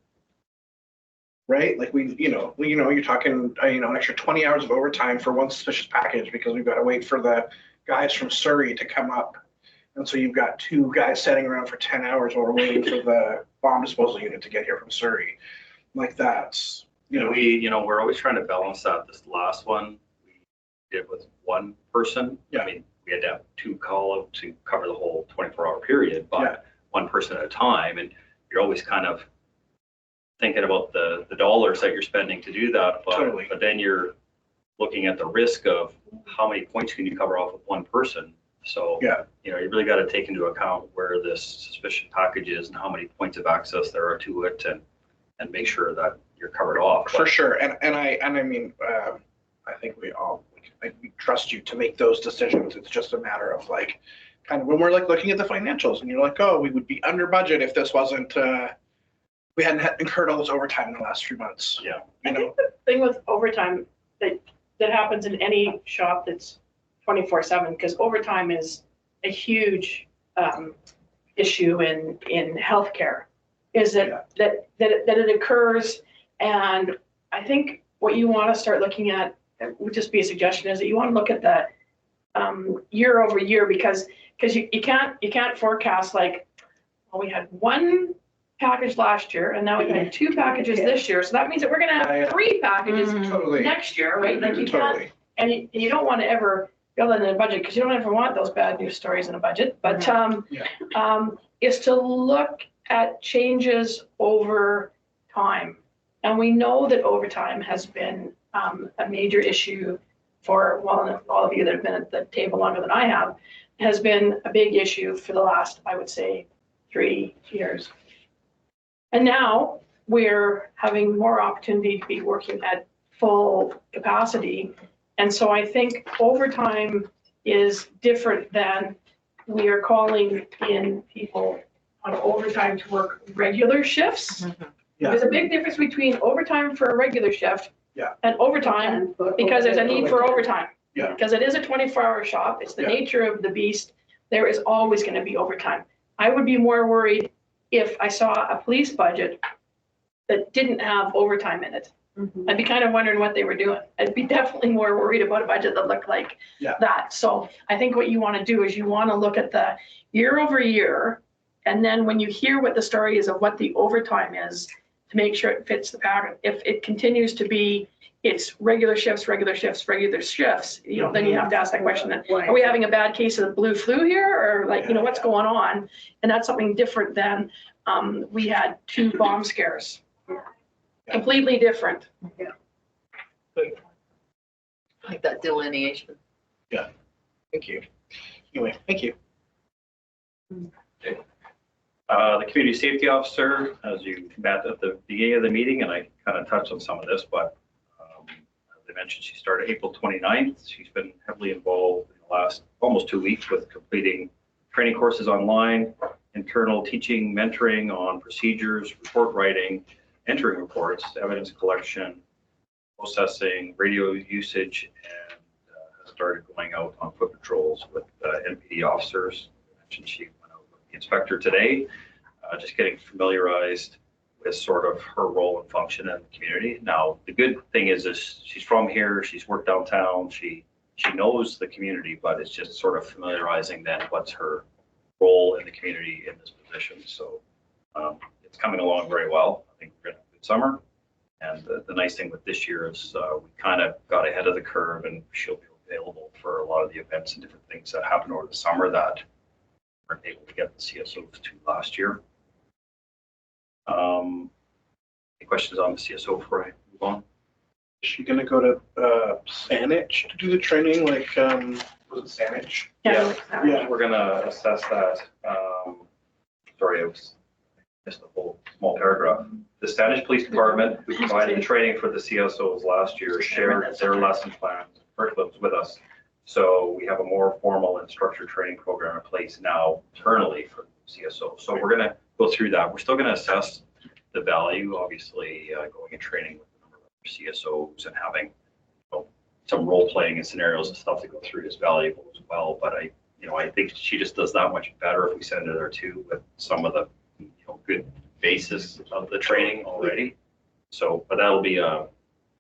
right? Like you're talking, an extra 20 hours of overtime for one suspicious package because we've got to wait for the guys from Surrey to come up. And so you've got two guys sitting around for 10 hours while we're waiting for the bomb disposal unit to get here from Surrey. Like that's, we're always trying to balance that. This last one we did with one person. Yeah. I mean, we had to have two call out to cover the whole 24-hour period, but Yeah. one person at a time. And you're always kind of thinking about the dollars that you're spending to do that. But, Totally. but then you're looking at the risk of how many points can you cover off of one person. So, Yeah. you really got to take into account where this suspicious package is and how many points of access there are to it, and make sure that you're covered off. for sure. And I mean, I think we trust you to make those decisions. It's just a matter of like, kind of when we're like looking at the financials and you're like, oh, we would be under budget if this wasn't, we hadn't incurred all this overtime in the last few months. Yeah. I think the thing with overtime that happens in any shop that's 24/7, because overtime is a huge issue in healthcare, is that it occurs. And I think what you want to start looking at, would just be a suggestion, is that you want to look at the year over year, because you can't forecast like, well, we had one package last year and now we had two packages this year, so that means that we're going to have three packages Totally. next year, right? Like you can't, Totally. and you don't want to ever build that in a budget, because you don't ever want those bad news stories in a budget. But is to look at changes over time. And we know that overtime has been a major issue for, well, all of you that have been at the table longer than I have, has been a big issue for the last, I would say, 3 years. And now we're having more opportunity to be working at full capacity. And so I think overtime is different than we are calling in people on overtime to work regular shifts. Yeah. There's a big difference between overtime for a regular shift and overtime, because there's a need for overtime. Yeah. Because it is a 24-hour shop. It's the nature of the beast. There is always going to be overtime. I would be more worried if I saw a police budget that didn't have overtime in it. I'd be kind of wondering what they were doing. I'd be definitely more worried about a budget that looked like that. So I think what you want to do is you want to look at the year over year. And then when you hear what the story is of what the overtime is, to make sure it fits the pattern. If it continues to be, it's regular shifts, then you have to ask that question. Are we having a bad case of the blue flu here? Or like, what's going on? And that's something different than we had 2 bomb scares. Completely different. Like that delineation. Thank you. Anyway, thank you. The community safety officer, as you met at the beginning of the meeting, and I kind of touched on some of this, but as I mentioned, she started April 29th. She's been heavily involved in the last almost 2 weeks with completing training courses online, internal teaching, mentoring on procedures, report writing, entering reports, evidence collection, processing, radio usage, and has started going out on foot patrols with NPD officers. I mentioned she went out with the inspector today, just getting familiarized with sort of her role and function in the community. Now, the good thing is she's from here, she's worked downtown, she knows the community, but it's just sort of familiarizing then what's her role in the community in this position. So it's coming along very well. I think we're going to have a good summer. And the nice thing with this year is we kind of got ahead of the curve, and she'll be available for a lot of the events and different things that happen over the summer that we weren't able to get the CSOs to last year. Any questions on the CSO before I move on? Is she gonna go to Saanich to do the training? Like, was it Saanich? Yeah. We're gonna assess that. Sorry, I missed the whole small paragraph. The Saanich Police Department, who provided the training for the CSOs last year, shared their lesson plan curriculums with us. So we have a more formal and structured training program in place now internally for CSO. So we're gonna go through that. We're still gonna assess the value, obviously, going and training with a number of other CSOs and having some role playing and scenarios and stuff to go through is valuable as well. But I think she just does that much better if we send her there too with some of the good basis of the training already. So, but that'll be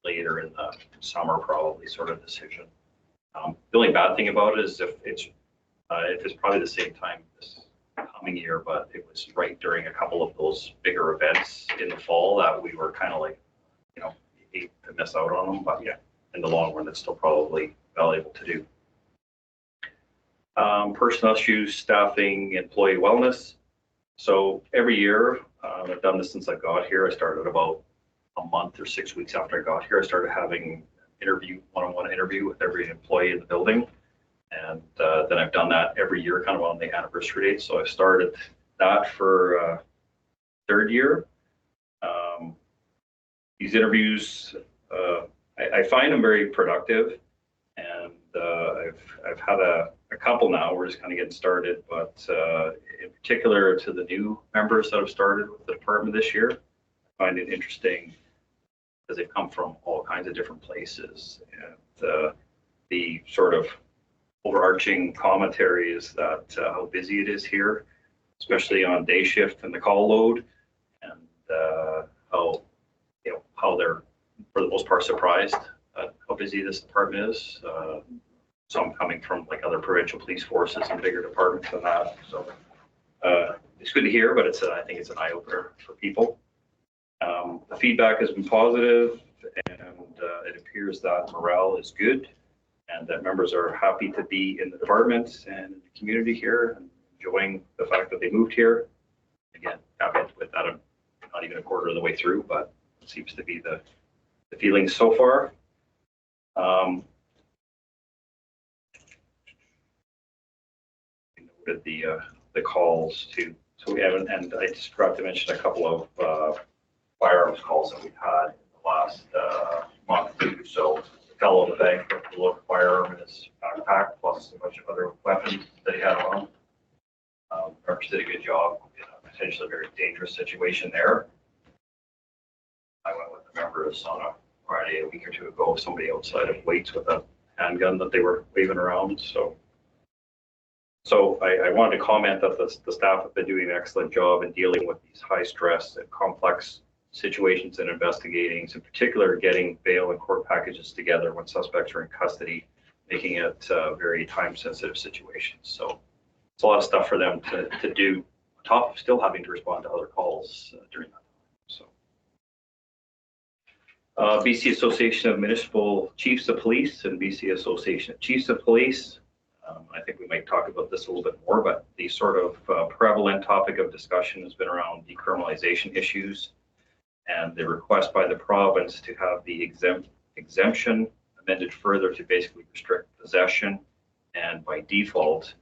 later in the summer, probably sort of decision. The only bad thing about it is if it's probably the same time this coming year, but it was right during a couple of those bigger events in the fall that we were kind of like, you know, hate to miss out on them, but yeah, in the long run, it's still probably valuable to do. Personnel issues, staffing, employee wellness. So every year, I've done this since I got here. I started about a month or 6 weeks after I got here. I started having one-on-one interview with every employee in the building. And then I've done that every year, kind of on the anniversary date. So I started that for third year. These interviews, I find them very productive, and I've had a couple now. We're just kind of getting started, but in particular to the new members that have started with the department this year, I find it interesting because they've come from all kinds of different places, and the sort of overarching commentary is that how busy it is here, especially on day shift and the call load, and how they're for the most part surprised at how busy this department is. Some coming from like other provincial police forces and bigger departments than that. So it's good to hear, but I think it's an eye opener for people. The feedback has been positive, and it appears that morale is good, and that members are happy to be in the department and in the community here, and enjoying the fact that they moved here. Again, caveat with that, I'm not even a quarter of the way through, but it seems to be the feeling so far. We noted the calls too. So we haven't, and I just forgot to mention a couple of firearms calls that we've had in the last month too. So the fellow in the bank took a look firearm in his backpack, plus a bunch of other weapons that he had on. Members did a good job in a potentially very dangerous situation there. I went with the members on a Friday a week or two ago, somebody outside of Waits with a handgun that they were waving around. So I wanted to comment that the staff have been doing an excellent job in dealing with these high stress and complex situations and investigating, in particular getting bail and court packages together when suspects are in custody, making it very time sensitive situations. So it's a lot of stuff for them to do, on top of still having to respond to other calls during that time. So BC Association of Municipal Chiefs of Police and BC Association of Chiefs of Police. I think we might talk about this a little bit more, but the sort of prevalent topic of discussion has been around decriminalization issues and the request by the province to have the exemption amended further to basically restrict possession and by default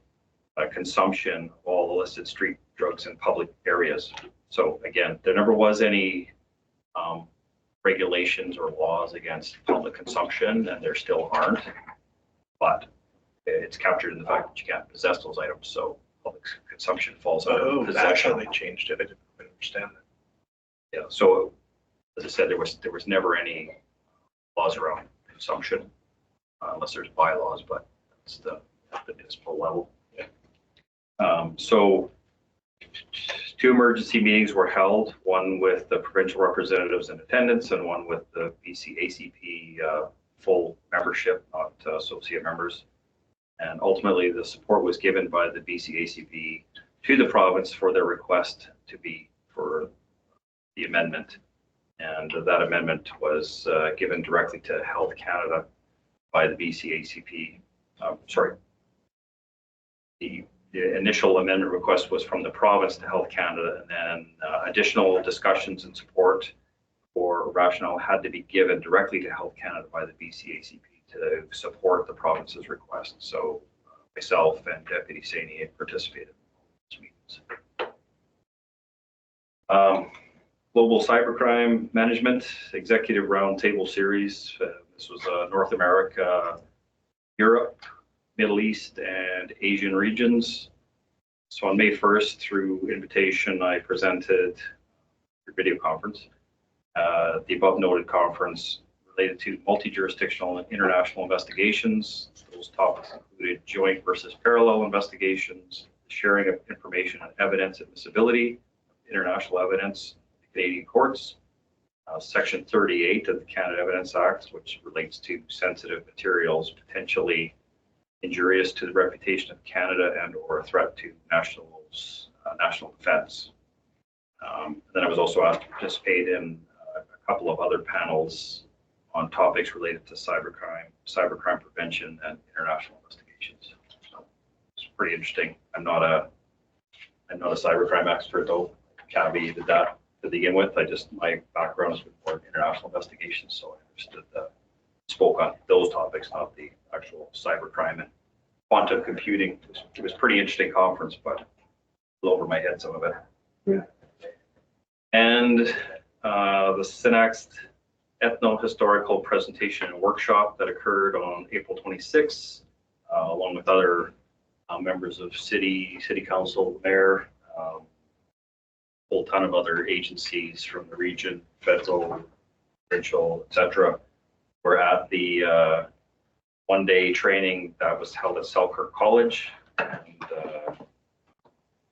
consumption of all illicit street drugs in public areas. So again, there never was any regulations or laws against public consumption, and there still aren't, but it's captured in the fact that you can't possess those items. So public consumption falls under possession. That's how they changed it. I didn't understand that. Yeah. So as I said, there was never any laws around consumption unless there's bylaws, but that's the municipal level. Yeah. So 2 emergency meetings were held, one with the provincial representatives in attendance and one with the BC ACP full membership, not associate members. And ultimately, the support was given by the BC ACP to the province for their request to be for the amendment. And that amendment was given directly to Health Canada by the BC ACP. The initial amendment request was from the province to Health Canada, and then additional discussions and support for rationale had to be given directly to Health Canada by the BC ACP to support the province's request. So myself and Deputy Saini participated in those meetings. Global Cybercrime Management Executive Roundtable Series. This was North America, Europe, Middle East, and Asian regions. So on May 1st, through invitation, I presented a video conference. The above noted conference related to multi-jurisdictional and international investigations. Those topics included joint versus parallel investigations, sharing of information on evidence admissibility, international evidence, Canadian courts, Section 38 of the Canada Evidence Act, which relates to sensitive materials potentially injurious to the reputation of Canada and or a threat to national defense. Then I was also asked to participate in a couple of other panels on topics related to cybercrime prevention and international investigations. So it's pretty interesting. I'm not a cybercrime expert though. Cabby did that to begin with. My background is with more international investigations, so I understood spoke on those topics, not the actual cybercrime and quantum computing. It was a pretty interesting conference, but blew over my head some of it. Yeah. And the Synaxt ethno-historical presentation and workshop that occurred on April 26th, along with other members of city council, mayor, a whole ton of other agencies from the region, federal, provincial, etc. We're at the one-day training that was held at Selkirk College. And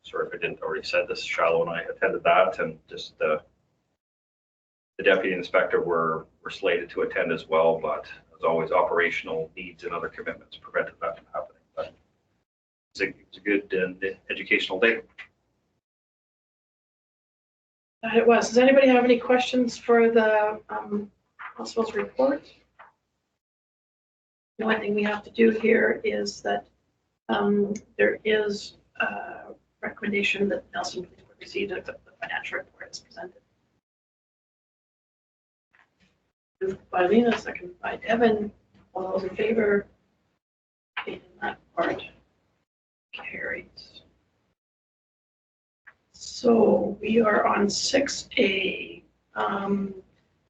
sorry if I didn't already said this, Shallow and I attended that, and just the deputy inspector were slated to attend as well, but as always, operational needs and other commitments prevented that from happening. But it was a good and educational day. It was. Does anybody have any questions for the hospital's report? The only thing we have to do here is that there is a recommendation that Nelson Police would receive the financial report as presented. Moved by Lena, second by Devin. All those in favor? Okay, in that part carries. So we are on 6A.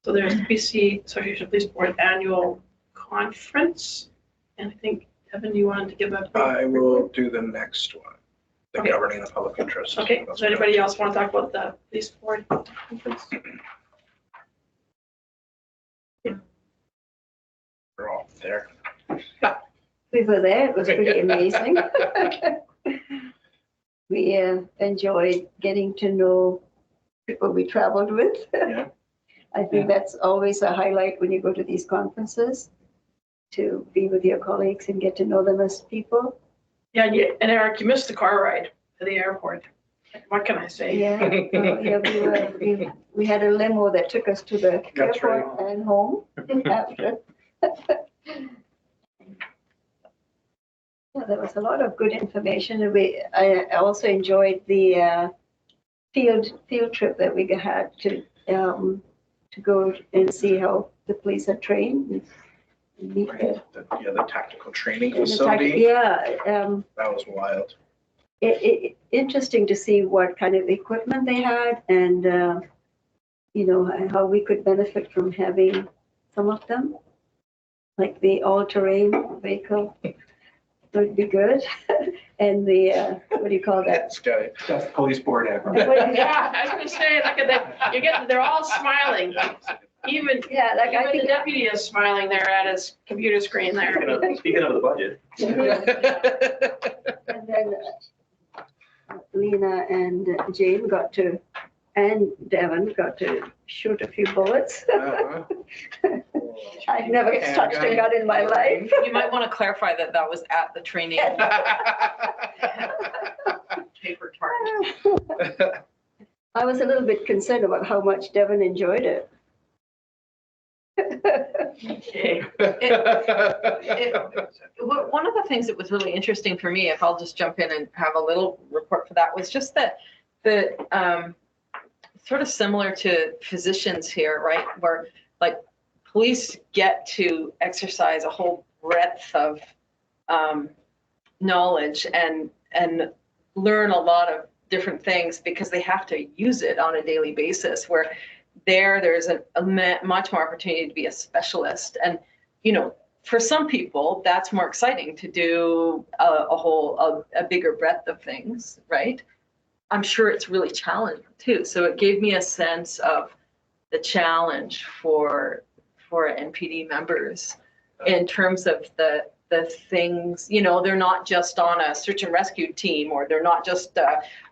So there's the BC Association of Police Board Annual Conference. And I think, Devin, you wanted to give a... I will do the next one, the Okay. governing the public interest. Okay, does anybody else want to talk about the police board conference? We're all there. We were there, it was pretty amazing. We enjoyed getting to know people we traveled with. Yeah. I think that's always a highlight when you go to these conferences, to be with your colleagues and get to know them as people. Yeah, and Eric, you missed the car ride to the airport. What can I say? Yeah, we had a limo that took us to the That's airport and home after. Yeah, there was a lot of good information. And I also enjoyed the field trip that we had to go and see how the police are trained. And meet The tactical training the facility. that was wild. Interesting to see what kind of equipment they had and how we could benefit from having some of them, like the all-terrain vehicle would be good. And the what do you call that? That's good. Best police board ever. Yeah, I was gonna say, look at that, they're all smiling. Even, Yeah, like I even the think. deputy is smiling there at his computer screen there. Speaking of the budget. And then Lena and Jane and Devin got to shoot a few bullets. Uh-huh. I've never touched a gun in my life. You might want to clarify that that was at the training paper target. I was a little bit concerned about how much Devin enjoyed it. Okay. One of the things that was really interesting for me, if I'll just jump in and have a little report for that, was just that the sort of similar to physicians here, right? Where like police get to exercise a whole breadth of knowledge and learn a lot of different things because they have to use it on a daily basis, where there's a much more opportunity to be a specialist. And, for some people, that's more exciting to do a bigger breadth of things, right? I'm sure it's really challenging too. So it gave me a sense of the challenge for NPD members in terms of the things, they're not just on a search and rescue team, or they're not just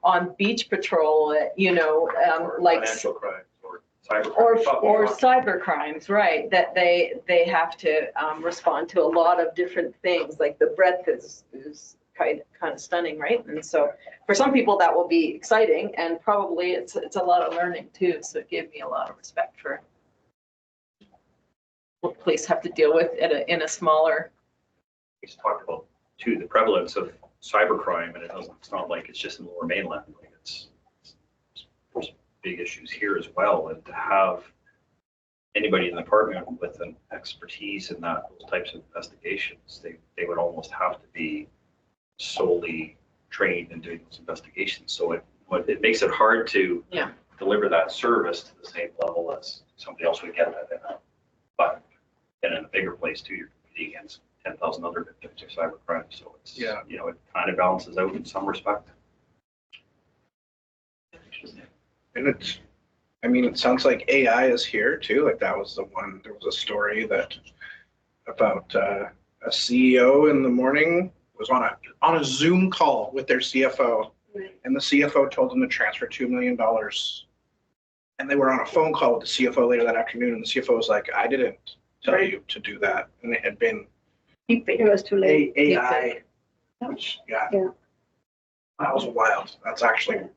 on beach patrol, Or like financial crimes or cyber. Or cyber crimes, right, that they have to respond to a lot of different things, like the breadth is kind of stunning, right? And so for some people that will be exciting, and probably it's a lot of learning too, so it gave me a lot of respect for what police have to deal with in a smaller. We just talked about too, the prevalence of cybercrime, and it's not like it's just in the Lower Mainland, like there's big issues here as well, and to have anybody in the department with an expertise in those types of investigations, they would almost have to be solely trained in doing those investigations. So it makes it hard to deliver that service to the same level as somebody else would get that but in a bigger place too, you're competing against 10,000 other victims of cybercrime. So it's, it kind of balances out in some respect. And it sounds like AI is here too. Like that was there was a story about a CEO in the morning was on a Zoom call with their CFO, and the CFO told them to transfer $2 million. And they were on a phone call with the CFO later that afternoon, and the CFO was like, I didn't tell you to do that. And it had been It was too late. AI, which, that was wild. That's actually, it's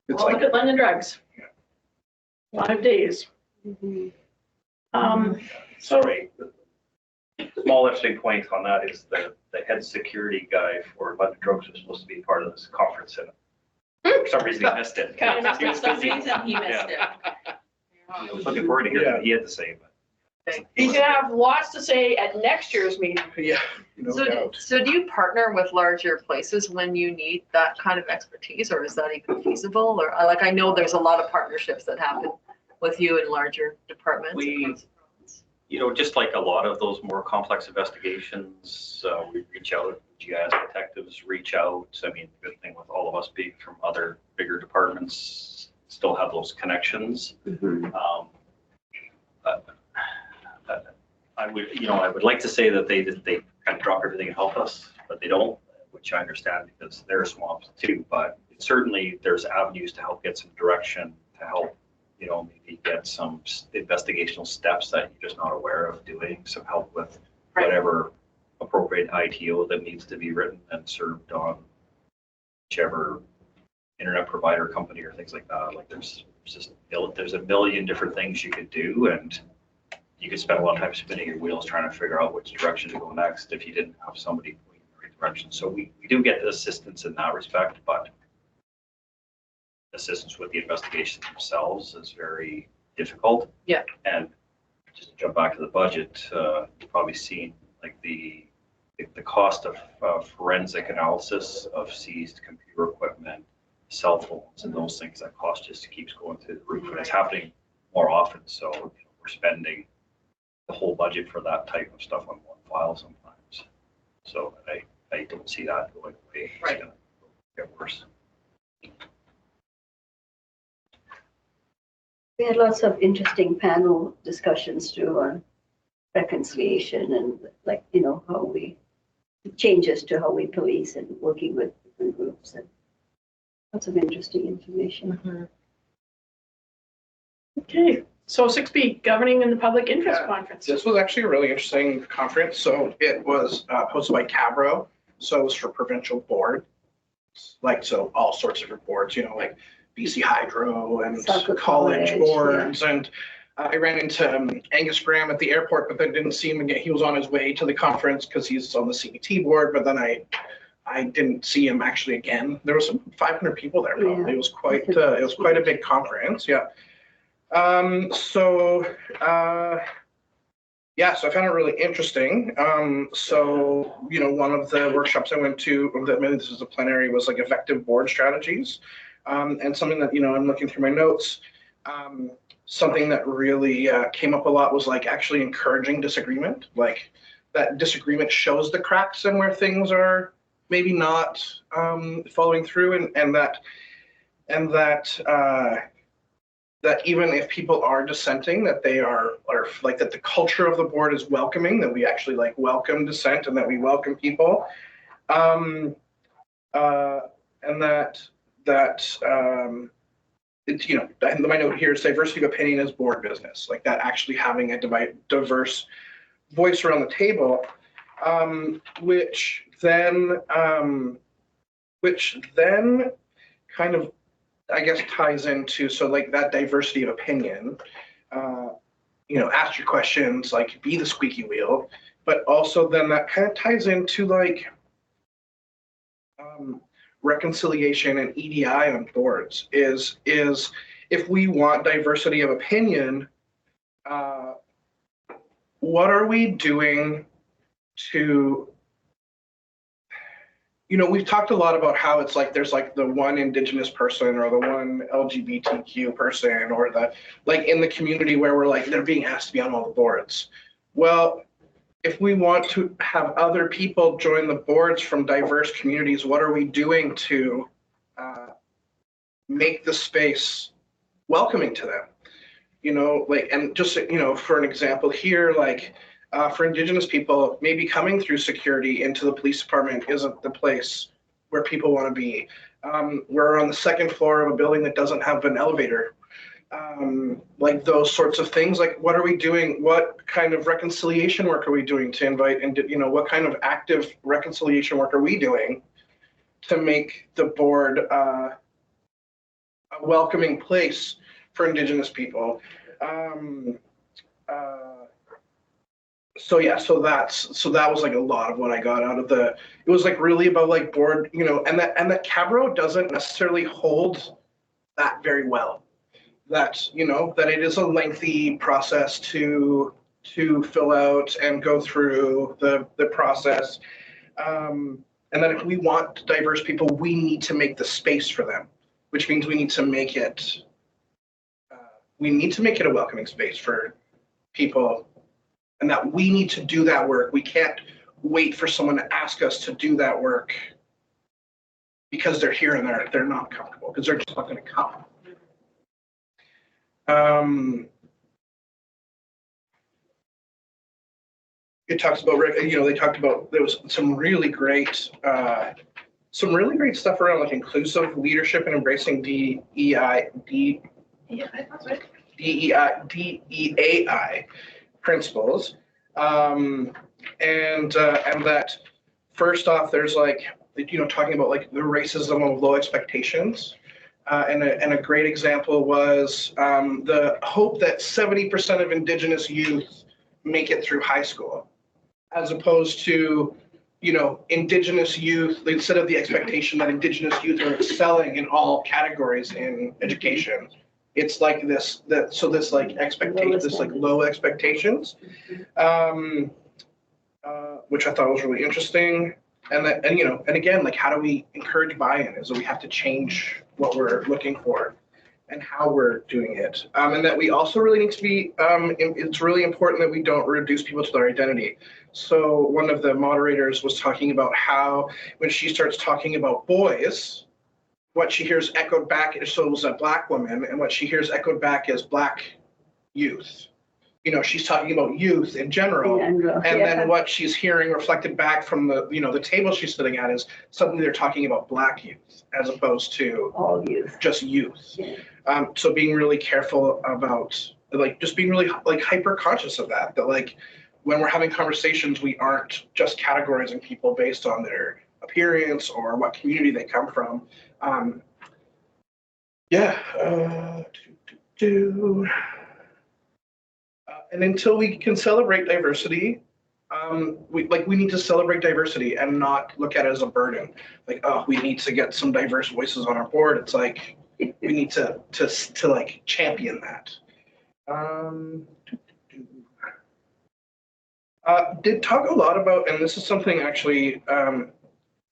Well, like, look at London drugs. Yeah. 5 days. Mhm. So Sorry. Small interesting point on that is the head security guy for London Drugs was supposed to be part of this conference, and for some reason he missed it. Okay. He was busy. He missed it. I was looking forward to hearing what he had to say, but. he's gonna have lots to say at next year's meeting. yeah, no doubt. So do you partner with larger places when you need that kind of expertise, or is that even feasible? Or like, I know there's a lot of partnerships that happen with you in larger departments. Just like a lot of those more complex investigations, we reach out, GIS detectives reach out. I mean, the good thing with all of us being from other bigger departments, still have those connections. I would like to say that they kind of drop everything and help us, but they don't, which I understand because they're swamped too. But certainly there's avenues to help get some direction, to help, maybe get some investigational steps that you're just not aware of doing, some help with whatever appropriate ITO that needs to be written and served on whichever internet provider company or things like that. Like there's a million different things you could do, and you could spend a lot of time spinning your wheels trying to figure out which direction to go next if you didn't have somebody going in the right direction. So we do get assistance in that respect, but assistance with the investigations themselves is very difficult. Yeah. And just to jump back to the budget, you've probably seen like the cost of forensic analysis of seized computer equipment, cell phones, and those things. That cost just keeps going through the roof, and it's happening more often. So we're spending the whole budget for that type of stuff on one file sometimes. So I don't see that going away. It's Right. gonna get worse. We had lots of interesting panel discussions too on reconciliation and how we, changes to how we police and working with different groups, and lots of interesting information. Okay, so 6B, Governing in the Public Interest Conference. This was actually a really interesting conference. So it was hosted by Cabro. So it was for provincial board, so all sorts of boards, like BC Hydro and Soccer college college, boards. And I ran into Angus Graham at the airport, but then didn't see him again. He was on his way to the conference because he's on the CBT board, but then I didn't see him actually again. There was some 500 people there probably. Yeah. It was quite a big conference. Yeah. So I found it really interesting. One of the workshops I went to, maybe this is a plenary, was like effective board strategies. And something that, I'm looking through my notes, something that really came up a lot was like actually encouraging disagreement. Like that disagreement shows the cracks and where things are maybe not following through, and that even if people are dissenting, that they are like that the culture of the board is welcoming, that we actually like welcome dissent and that we welcome people, and that it's, and my note here is diversity of opinion is board business, like that actually having a diverse voice around the table, which then kind of, I guess, ties into, so like that diversity of opinion, ask your questions, like be the squeaky wheel, but also then that kind of ties into like reconciliation and EDI on boards is if we want diversity of opinion, what are we doing to, we've talked a lot about how it's like there's like the one Indigenous person or the one LGBTQ person or the, like in the community where we're like, they're being asked to be on all the boards. Well, if we want to have other people join the boards from diverse communities, what are we doing to make the space welcoming to them? And just, for an example here, like for Indigenous people, maybe coming through security into the police department isn't the place where people want to be. We're on the second floor of a building that doesn't have an elevator. Like those sorts of things, like what are we doing? What kind of reconciliation work are we doing to invite, and what kind of active reconciliation work are we doing to make the board a welcoming place for Indigenous people? So that was like a lot of what I got out of it was like really about like board, and that Cabro doesn't necessarily hold that very well. That it is a lengthy process to fill out and go through the process, and that if we want diverse people, we need to make the space for them, which means we need to make it a welcoming space for people, and that we need to do that work. We can't wait for someone to ask us to do that work because they're here and they're not comfortable, because they're just not going to come. It talks about, they talked about, there was some really great stuff around like inclusive leadership and embracing DEAI principles. And that first off, there's like, talking about like the racism of low expectations. And a great example was the hope that 70% of Indigenous youth make it through high school, as opposed to, Indigenous youth, instead of the expectation that Indigenous youth are excelling in all categories in education. It's like this like expectation, this like low expectations, which I thought was really interesting. And again, like how do we encourage buy-in? Is that we have to change what we're looking for and how we're doing it. And that we also really need to be, it's really important that we don't reduce people to their identity. So one of the moderators was talking about how when she starts talking about boys, what she hears echoed back, so it was a Black woman, and what she hears echoed back is Black youth. She's talking about youth in general, then what she's hearing reflected back from the, the table she's sitting at is suddenly they're talking about Black youth as opposed to all youth, just youth. Yeah. So being really careful about, like, just being really like hyper conscious of that like when we're having conversations, we aren't just categorizing people based on their appearance or what community they come from. And until we can celebrate diversity, we need to celebrate diversity and not look at it as a burden. Like, oh, we need to get some diverse voices on our board. It's like we need to like champion that. Did talk a lot about, and this is something actually, and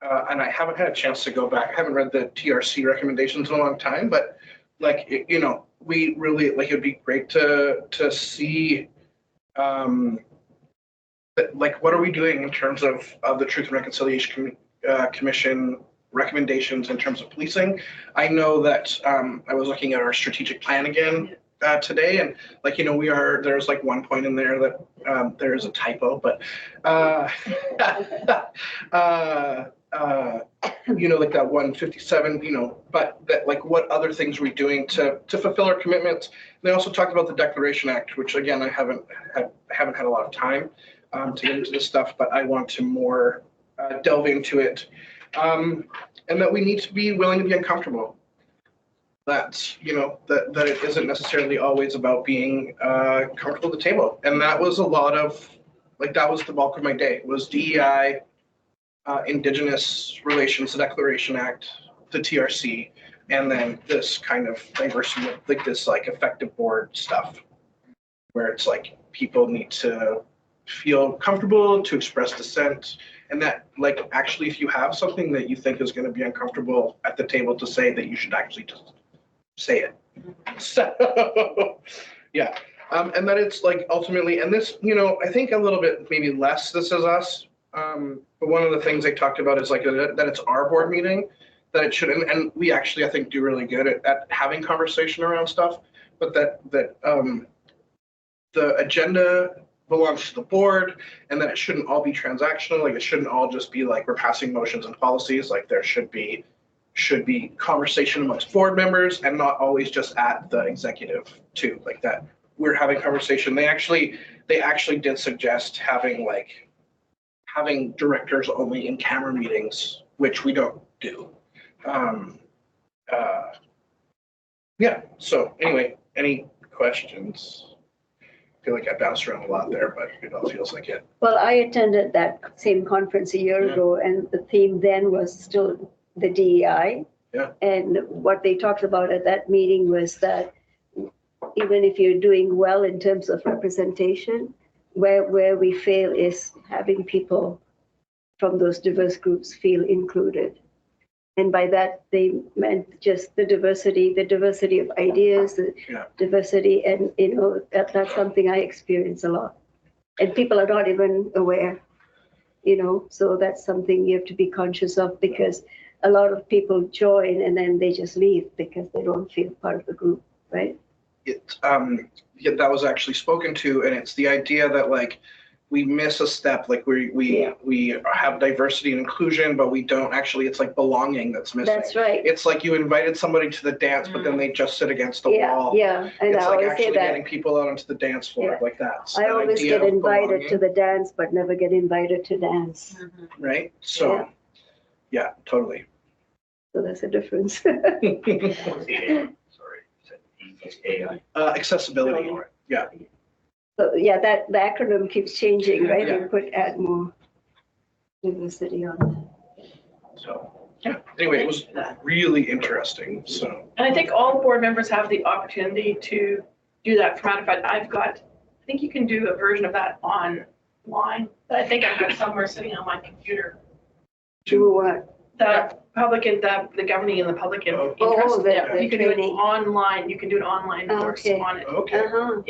I haven't had a chance to go back. I haven't read the TRC recommendations in a long time, but like, we really, like, it'd be great to see, like, what are we doing in terms of the Truth and Reconciliation Commission recommendations in terms of policing? I know that I was looking at our strategic plan again today, and like, there's like one point in there that there is a typo, but like that 157, but that, like, what other things are we doing to fulfill our commitments? They also talked about the Declaration Act, which again, I haven't had a lot of time to get into this stuff, but I want to more delve into it. And that we need to be willing to be uncomfortable. That, that it isn't necessarily always about being comfortable at the table. And that was a lot of, like, that was the bulk of my day, was DEI, Indigenous Relations, the Declaration Act, the TRC, and then this kind of diversity, like this like effective board stuff, where it's like people need to feel comfortable to express dissent, and that, like, actually if you have something that you think is going to be uncomfortable at the table to say, that you should actually just say it. So yeah. And that it's like ultimately, and this, I think a little bit maybe less This Is Us. But one of the things they talked about is like that it's our board meeting, that it should, and we actually, I think, do really good at having conversation around stuff, but that the agenda belongs to the board, and that it shouldn't all be transactional. Like, it shouldn't all just be like we're passing motions and policies. Like, there should be conversation amongst board members, and not always just at the executive too. Like, that we're having conversation. They actually did suggest having directors only in camera meetings, which we don't do. Yeah, so anyway, any questions? I feel like I bounced around a lot there, but it all feels like it. Well, I attended that same conference a year ago, and the theme then was still the DEI. Yeah. And what they talked about at that meeting was that even if you're doing well in terms of representation, where we fail is having people from those diverse groups feel included. And by that, they meant just the diversity of ideas, the diversity, and that's something I experience a lot. And people are not even aware, so that's something you have to be conscious of, because a lot of people join and then they just leave because they don't feel part of the group, right? That was actually spoken to, and it's the idea that, like, we miss a step, like we have diversity and inclusion, but we don't actually, it's like belonging that's missing. That's right. It's like you invited somebody to the dance, but then they just sit against the wall. Yeah, and It's I like always say actually that. getting people out onto the dance floor, like that. So I that always idea get of invited belonging, to the dance, but never get invited to dance. right? So, yeah, totally. So there's a difference. Sorry, you said AI. Accessibility, yeah. So yeah, that the acronym keeps changing, right? Yeah. We could add more diversity on that. So, yeah. Anyway, it was really interesting. So, And I think all board members have the opportunity to do that. For matter of fact, I think you can do a version of that online. That I think I've got somewhere sitting on my computer. Do what? The public and the governing and the public interest. the You can do it training. online. You can do an online course Okay. on it. okay. Uh-huh.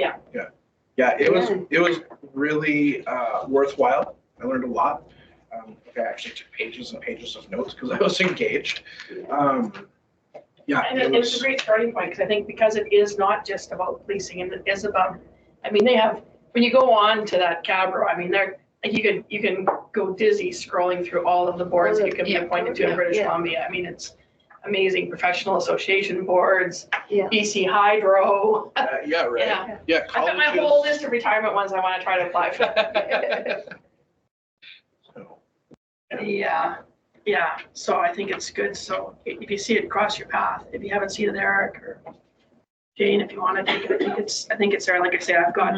Yeah, it was really worthwhile. I learned a lot. I actually took pages and pages of notes because I was engaged. Yeah, And it it's a was. great starting point, because I think because it is not just about policing, and it is about, they have, when you go on to that Cabro, you can go dizzy scrolling through all of the boards that you can be appointed to in British Columbia. It's amazing. Professional association boards, Yeah. BC Hydro. Yeah, right. Yeah. Yeah, I've got my whole list of retirement ones I want to try to apply for. So, Yeah, so I think it's good. So if you see it cross your path, if you haven't seen it, Eric or Jane, if you want to take it, I think it's there. Like I say, I've got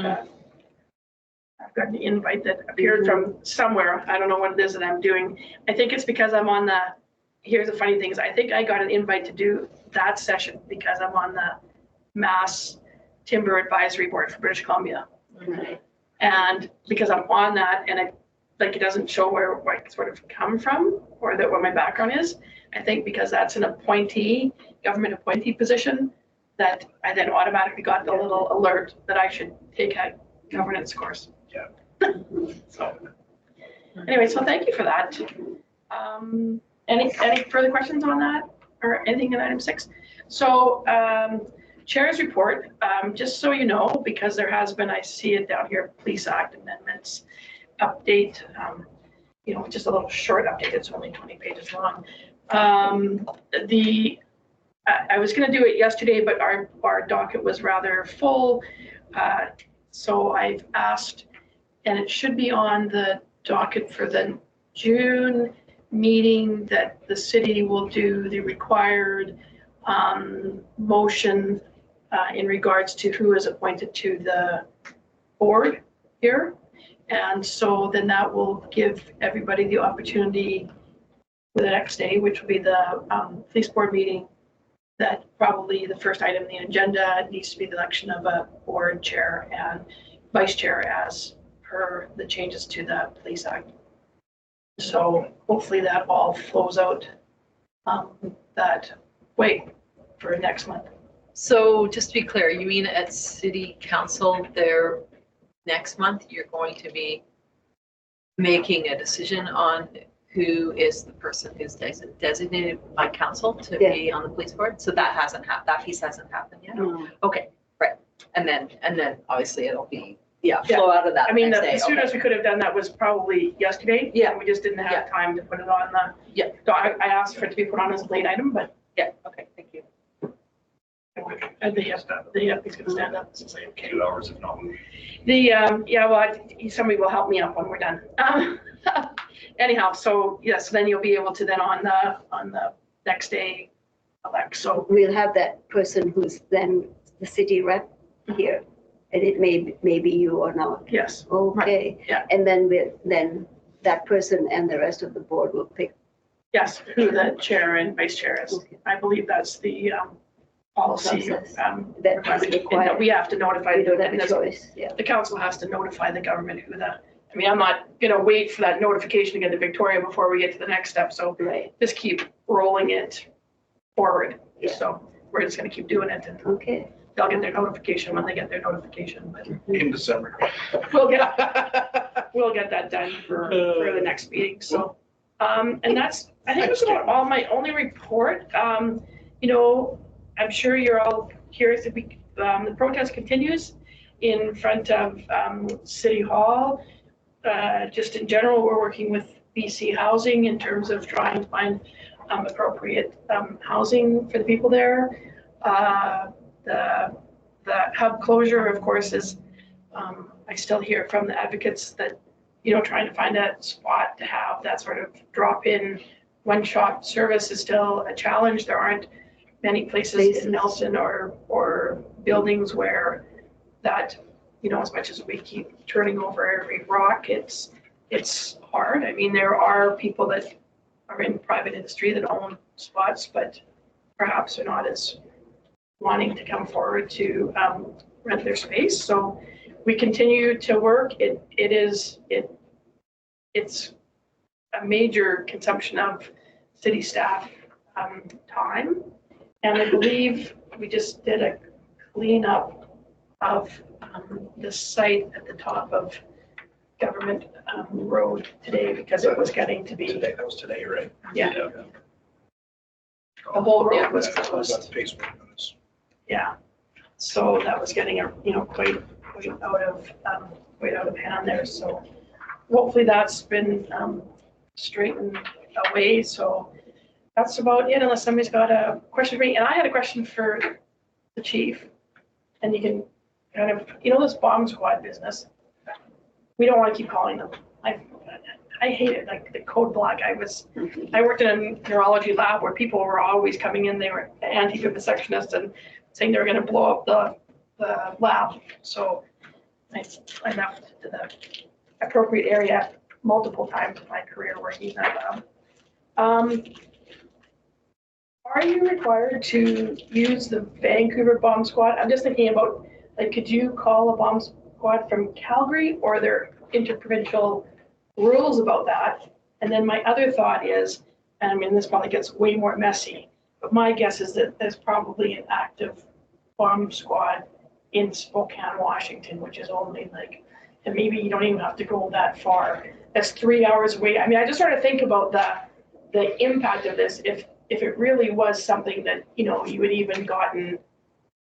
an invite that appeared from somewhere. I don't know what it is that I'm doing. I think it's because I'm on here's the funny thing is I think I got an invite to do that session because I'm on the Mass Timber Advisory Board for British Columbia. And because I'm on that, and it doesn't show where I sort of come from or what my background is. I think because that's an government appointee position, that I then automatically got the little alert that I should take a governance course. Yeah. So anyway, so thank you for that. Any further questions on that or anything in item 6? So Chair's report, just so you know, because there has been, I see it down here, Police Act amendments update. just a little short update. It's only 20 pages long. I was going to do it yesterday, but our docket was rather full. So I've asked, and it should be on the docket for the June meeting, that the city will do the required motion in regards to who is appointed to the board here. And so then that will give everybody the opportunity for the next day, which will be the police board meeting, that probably the first item on the agenda needs to be the election of a board chair and vice chair as per the changes to the Police Act. So hopefully that all flows out that way for next month. So just to be clear, you mean at city council there next month, you're going to be making a decision on who is the person who's designated by council to be on the police board? So that hasn't happened, that piece hasn't happened yet? No. Okay, right. And then obviously it'll be, flow out of that I mean, next day. the soonest we could have done that was probably yesterday. Yeah. And we just didn't have time to put it on the. Yeah. So I asked for it to be put on as a late item, but Yeah, okay, thank you. and he's gonna stand up. So say, okay. 2 hours if not moving. Somebody will help me up when we're done. Anyhow, so yes, then you'll be able to then on the next day elect. So We'll have that person who's then the city rep here, and it may be you or not. yes, Okay. Yeah. And then that person and the rest of the board will pick. yes, who the chair and vice chair is. Okay. I believe that's the policy. Process. That is requirement, and that required. we have to notify. We don't have and a this- choice, yeah. The council has to notify the government who I'm not gonna wait for that notification to get to Victoria before we get to the next step, so Right, just keep rolling it forward. Yeah. So we're just gonna keep doing it, and okay. they'll get their notification when they get their notification, but In December. we'll get that done for the next meeting, so. And that's, I think that's about all my only report. I'm sure you're all curious if the protest continues in front of City Hall. Just in general, we're working with BC Housing in terms of trying to find appropriate housing for the people there. The hub closure, of course, is, I still hear from the advocates that, trying to find a spot to have that sort of drop-in one-shop service is still a challenge. There aren't many places in Nelson or buildings where that, as much as we keep turning over every rock, it's hard. I mean, there are people that are in private industry that own spots, but perhaps they're not as wanting to come forward to rent their space. So we continue to work. It's a major consumption of city staff time. And I believe we just did a cleanup of the site at the top of Government Road today because it was getting to be, Today, that was today, right? yeah. The whole road was That was closed. on Facebook notice. Yeah. So that was getting, quite out of hand there. So hopefully that's been straightened away. So that's about it, unless somebody's got a question for me. And I had a question for the chief. And you can kind of, this bomb squad business, we don't want to keep calling them. I hate it, like the code block. I worked in a neurology lab where people were always coming in, they were anti-vivisectionists and saying they were going to blow up the lab. So I left to the appropriate area multiple times in my career working in that lab. Are you required to use the Vancouver bomb squad? I'm just thinking about, could you call a bomb squad from Calgary, or are there interprovincial rules about that? And then my other thought is, and I mean, this probably gets way more messy, but my guess is that there's probably an active bomb squad in Spokane, Washington, which is only and maybe you don't even have to go that far. That's 3 hours away. I mean, I just sort of think about the impact of this if it really was something that, you had even gotten,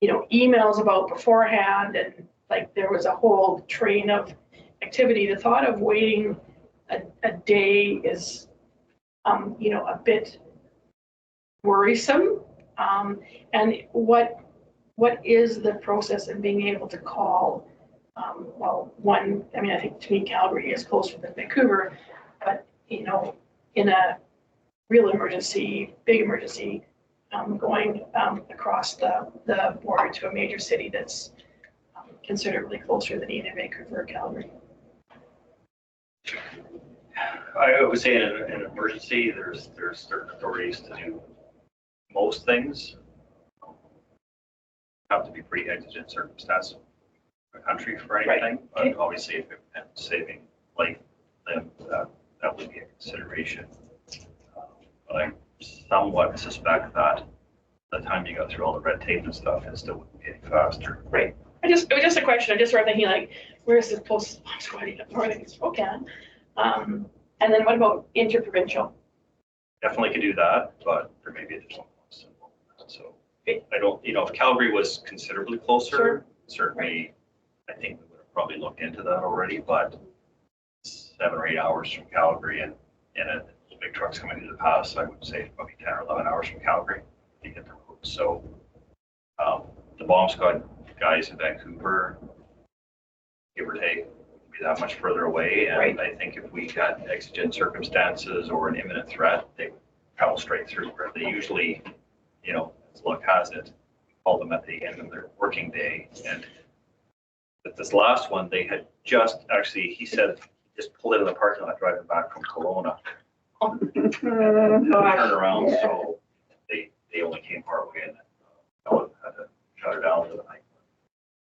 emails about beforehand, and there was a whole train of activity. The thought of waiting a day is, a bit worrisome. And what is the process in being able to call? I think to me Calgary is closer than Vancouver, but in a real emergency, big emergency, going across the border to a major city that's considerably closer than either Vancouver or Calgary. I would say in an emergency, there's certain authorities to do most things. Have to be pretty exigent circumstances in the country for anything, Okay. but obviously if it meant saving life, then that would be a consideration. But I somewhat suspect that the time you got through all the red tape and stuff, it still wouldn't be any faster. Right. It was just a question. I just started thinking like, where's the post squad up north in Spokane? And then what about interprovincial? Definitely could do that, but there may be a different simple. So I don't, if Calgary was considerably closer, Sure. certainly, I think we would have probably looked into that already, but 7 or 8 hours from Calgary and a big trucks coming through the pass, I would say probably 10 or 11 hours from Calgary to get the road. So the bomb squad guys in Vancouver, give or take, would be that much further away. And Right. I think if we got exigent circumstances or an imminent threat, they would travel straight through where they usually, as luck has it, call them at the end of their working day. And but this last one, they had just actually, he said, just pulled in the parking lot driving back from Kelowna. Turn around, Yeah. so they only came partway and had to shut her down for the night.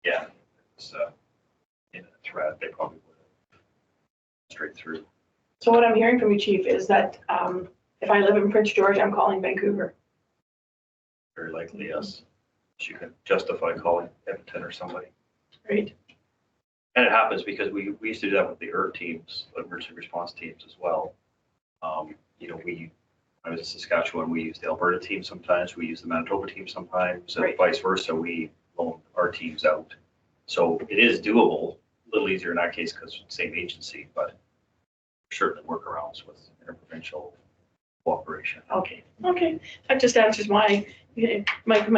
Yeah, it's in a threat, they probably would have straight through. So what I'm hearing from you, Chief, is that if I live in Prince George, I'm calling Vancouver. Very likely, yes. She can justify calling Edmonton or somebody. Right. And it happens because we used to do that with the ERT teams, emergency response teams as well. I was in Saskatchewan, we used the Alberta team sometimes, we use the Manitoba team sometimes, and Right. vice versa, we loan our teams out. So it is doable, a little easier in that case because it's the same agency, but certainly workarounds with interprovincial cooperation. Okay. That just answers my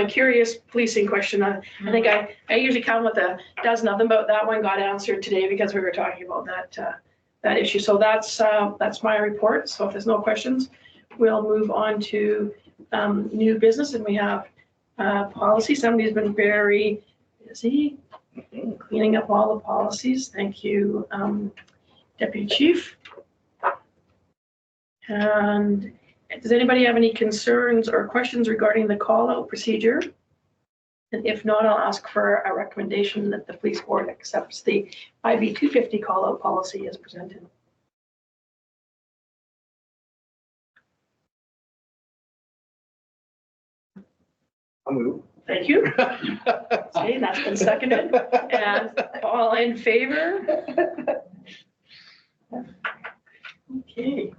curious policing question. I think I usually come with a dozen of them, but that one got answered today because we were talking about that issue. So that's my report. So if there's no questions, we'll move on to new business, and we have policy. Somebody's been very busy cleaning up all the policies. Thank you, Deputy Chief. And does anybody have any concerns or questions regarding the call-out procedure? And if not, I'll ask for a recommendation that the police board accepts the IB 250 call-out policy as presented. I'll move. Thank you. Okay, that's been seconded. And all in favor? Okay.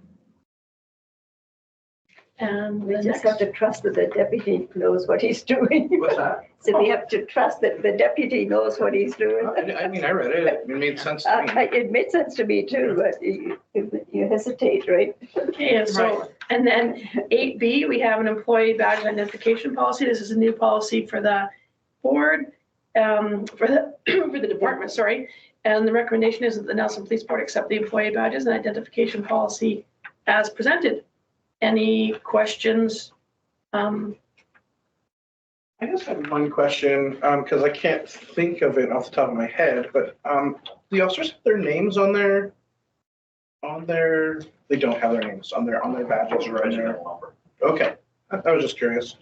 And We the just have next, to trust that the deputy knows what he's doing. What's that? So we have to trust that the deputy knows what he's doing. I mean, I read it. It made sense to me. It made sense to me too, but you hesitate, right? okay, and so, and then 8B, we have an employee badge identification policy. This is a new policy for the board, for the department, sorry. And the recommendation is that the Nelson Police Board accept the employee badges and identification policy as presented. Any questions? I just have one question, because I can't think of it off the top of my head, but the officers have their names on their, they don't have their names on their badges or on their, Regimental number. okay. I was just curious.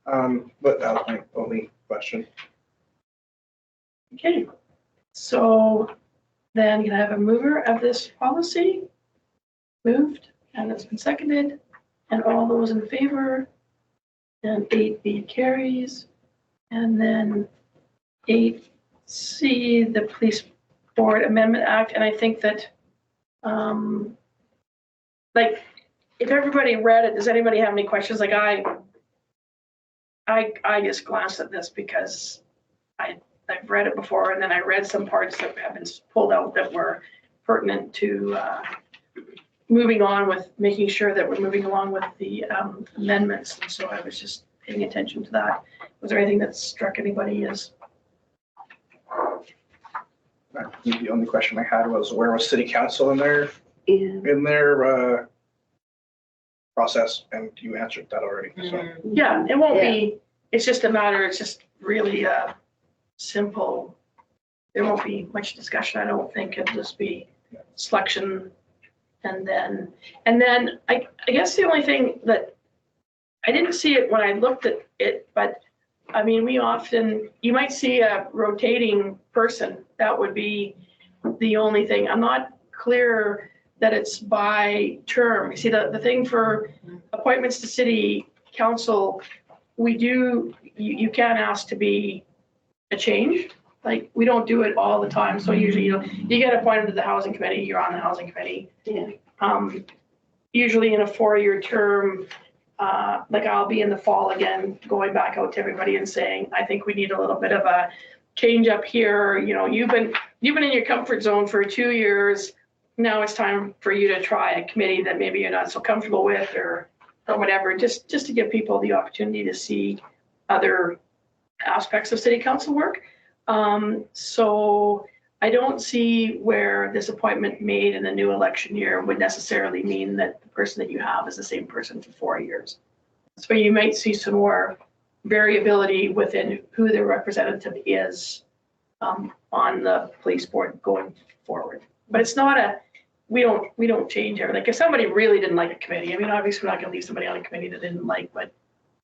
But that was my only question. Okay, so then can I have a mover of this policy? Moved, and it's been seconded, and all those in favor? And 8B carries, and then 8C, the Police Board Amendment Act, and I think that, like, if everybody read it, does anybody have any questions? Like I just glanced at this because I've read it before, and then I read some parts that have been pulled out that were pertinent to moving on with making sure that we're moving along with the amendments. And so I was just paying attention to that. Was there anything that struck anybody as? The only question I had was, where was city council in their, Yeah. process? And you answered that already, so. Yeah, it won't be, it's just a matter, it's just really simple. There won't be much discussion, I don't think. It'll just be selection. And then I guess the only thing that, I didn't see it when I looked at it, but I mean, we often, you might see a rotating person. That would be the only thing. I'm not clear that it's by term. You see, the thing for appointments to city council, we do, you can ask to be a change. Like, we don't do it all the time. So usually, you get appointed to the housing committee, you're on the housing committee. Yeah. Usually in a 4-year term, like I'll be in the fall again, going back out to everybody and saying, I think we need a little bit of a change up here. You've been in your comfort zone for 2 years. Now it's time for you to try a committee that maybe you're not so comfortable with or whatever, just to give people the opportunity to see other aspects of city council work. So I don't see where this appointment made in the new election year would necessarily mean that the person that you have is the same person for 4 years. So you might see some more variability within who the representative is on the police board going forward. But it's not we don't change everything. Like if somebody really didn't like a committee, I mean, obviously we're not gonna leave somebody on a committee that didn't like, but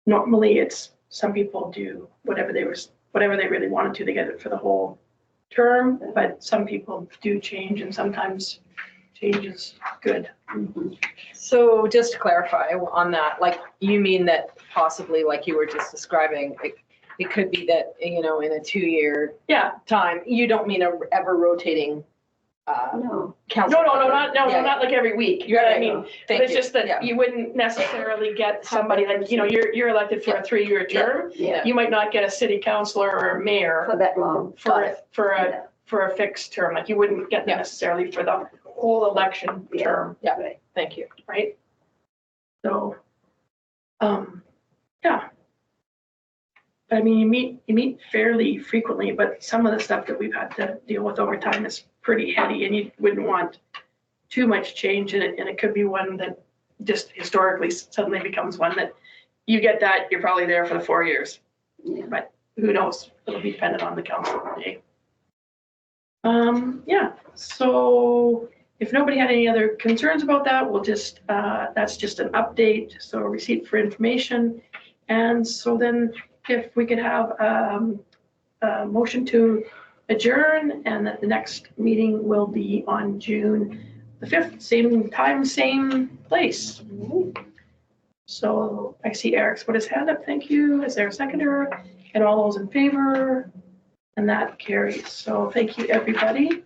normally it's, some people do whatever they really wanted to, they get it for the whole term, but some people do change and sometimes change is good. So just to clarify on that, like you mean that possibly like you were just describing, it could be that, in a 2-year Yeah, time, you don't mean a ever rotating No. council. not like every week, you know what I mean? But Thank it's you. just that Yeah. you wouldn't necessarily get somebody like, you're elected for a 3-year term. Yeah. You might not get a city councilor or a For mayor that long. for a fixed term, like you wouldn't get them necessarily for the whole election Yeah. term, Yeah. Right. Thank you. right? So, yeah. But I mean, you meet fairly frequently, but some of the stuff that we've had to deal with over time is pretty heady and you wouldn't want too much change in it. And it could be one that just historically suddenly becomes one that you get that, you're probably there for the 4 years. Yeah. But who knows? It'll be dependent on the council day. Yeah, so if nobody had any other concerns about that, we'll just, that's just an update, so a receipt for information. And so then if we could have a motion to adjourn and that the next meeting will be on June the 5th, same time, same place. So I see Eric's put his hand up, thank you. Is there a seconder? And all those in favor? And that carries. So thank you, everybody.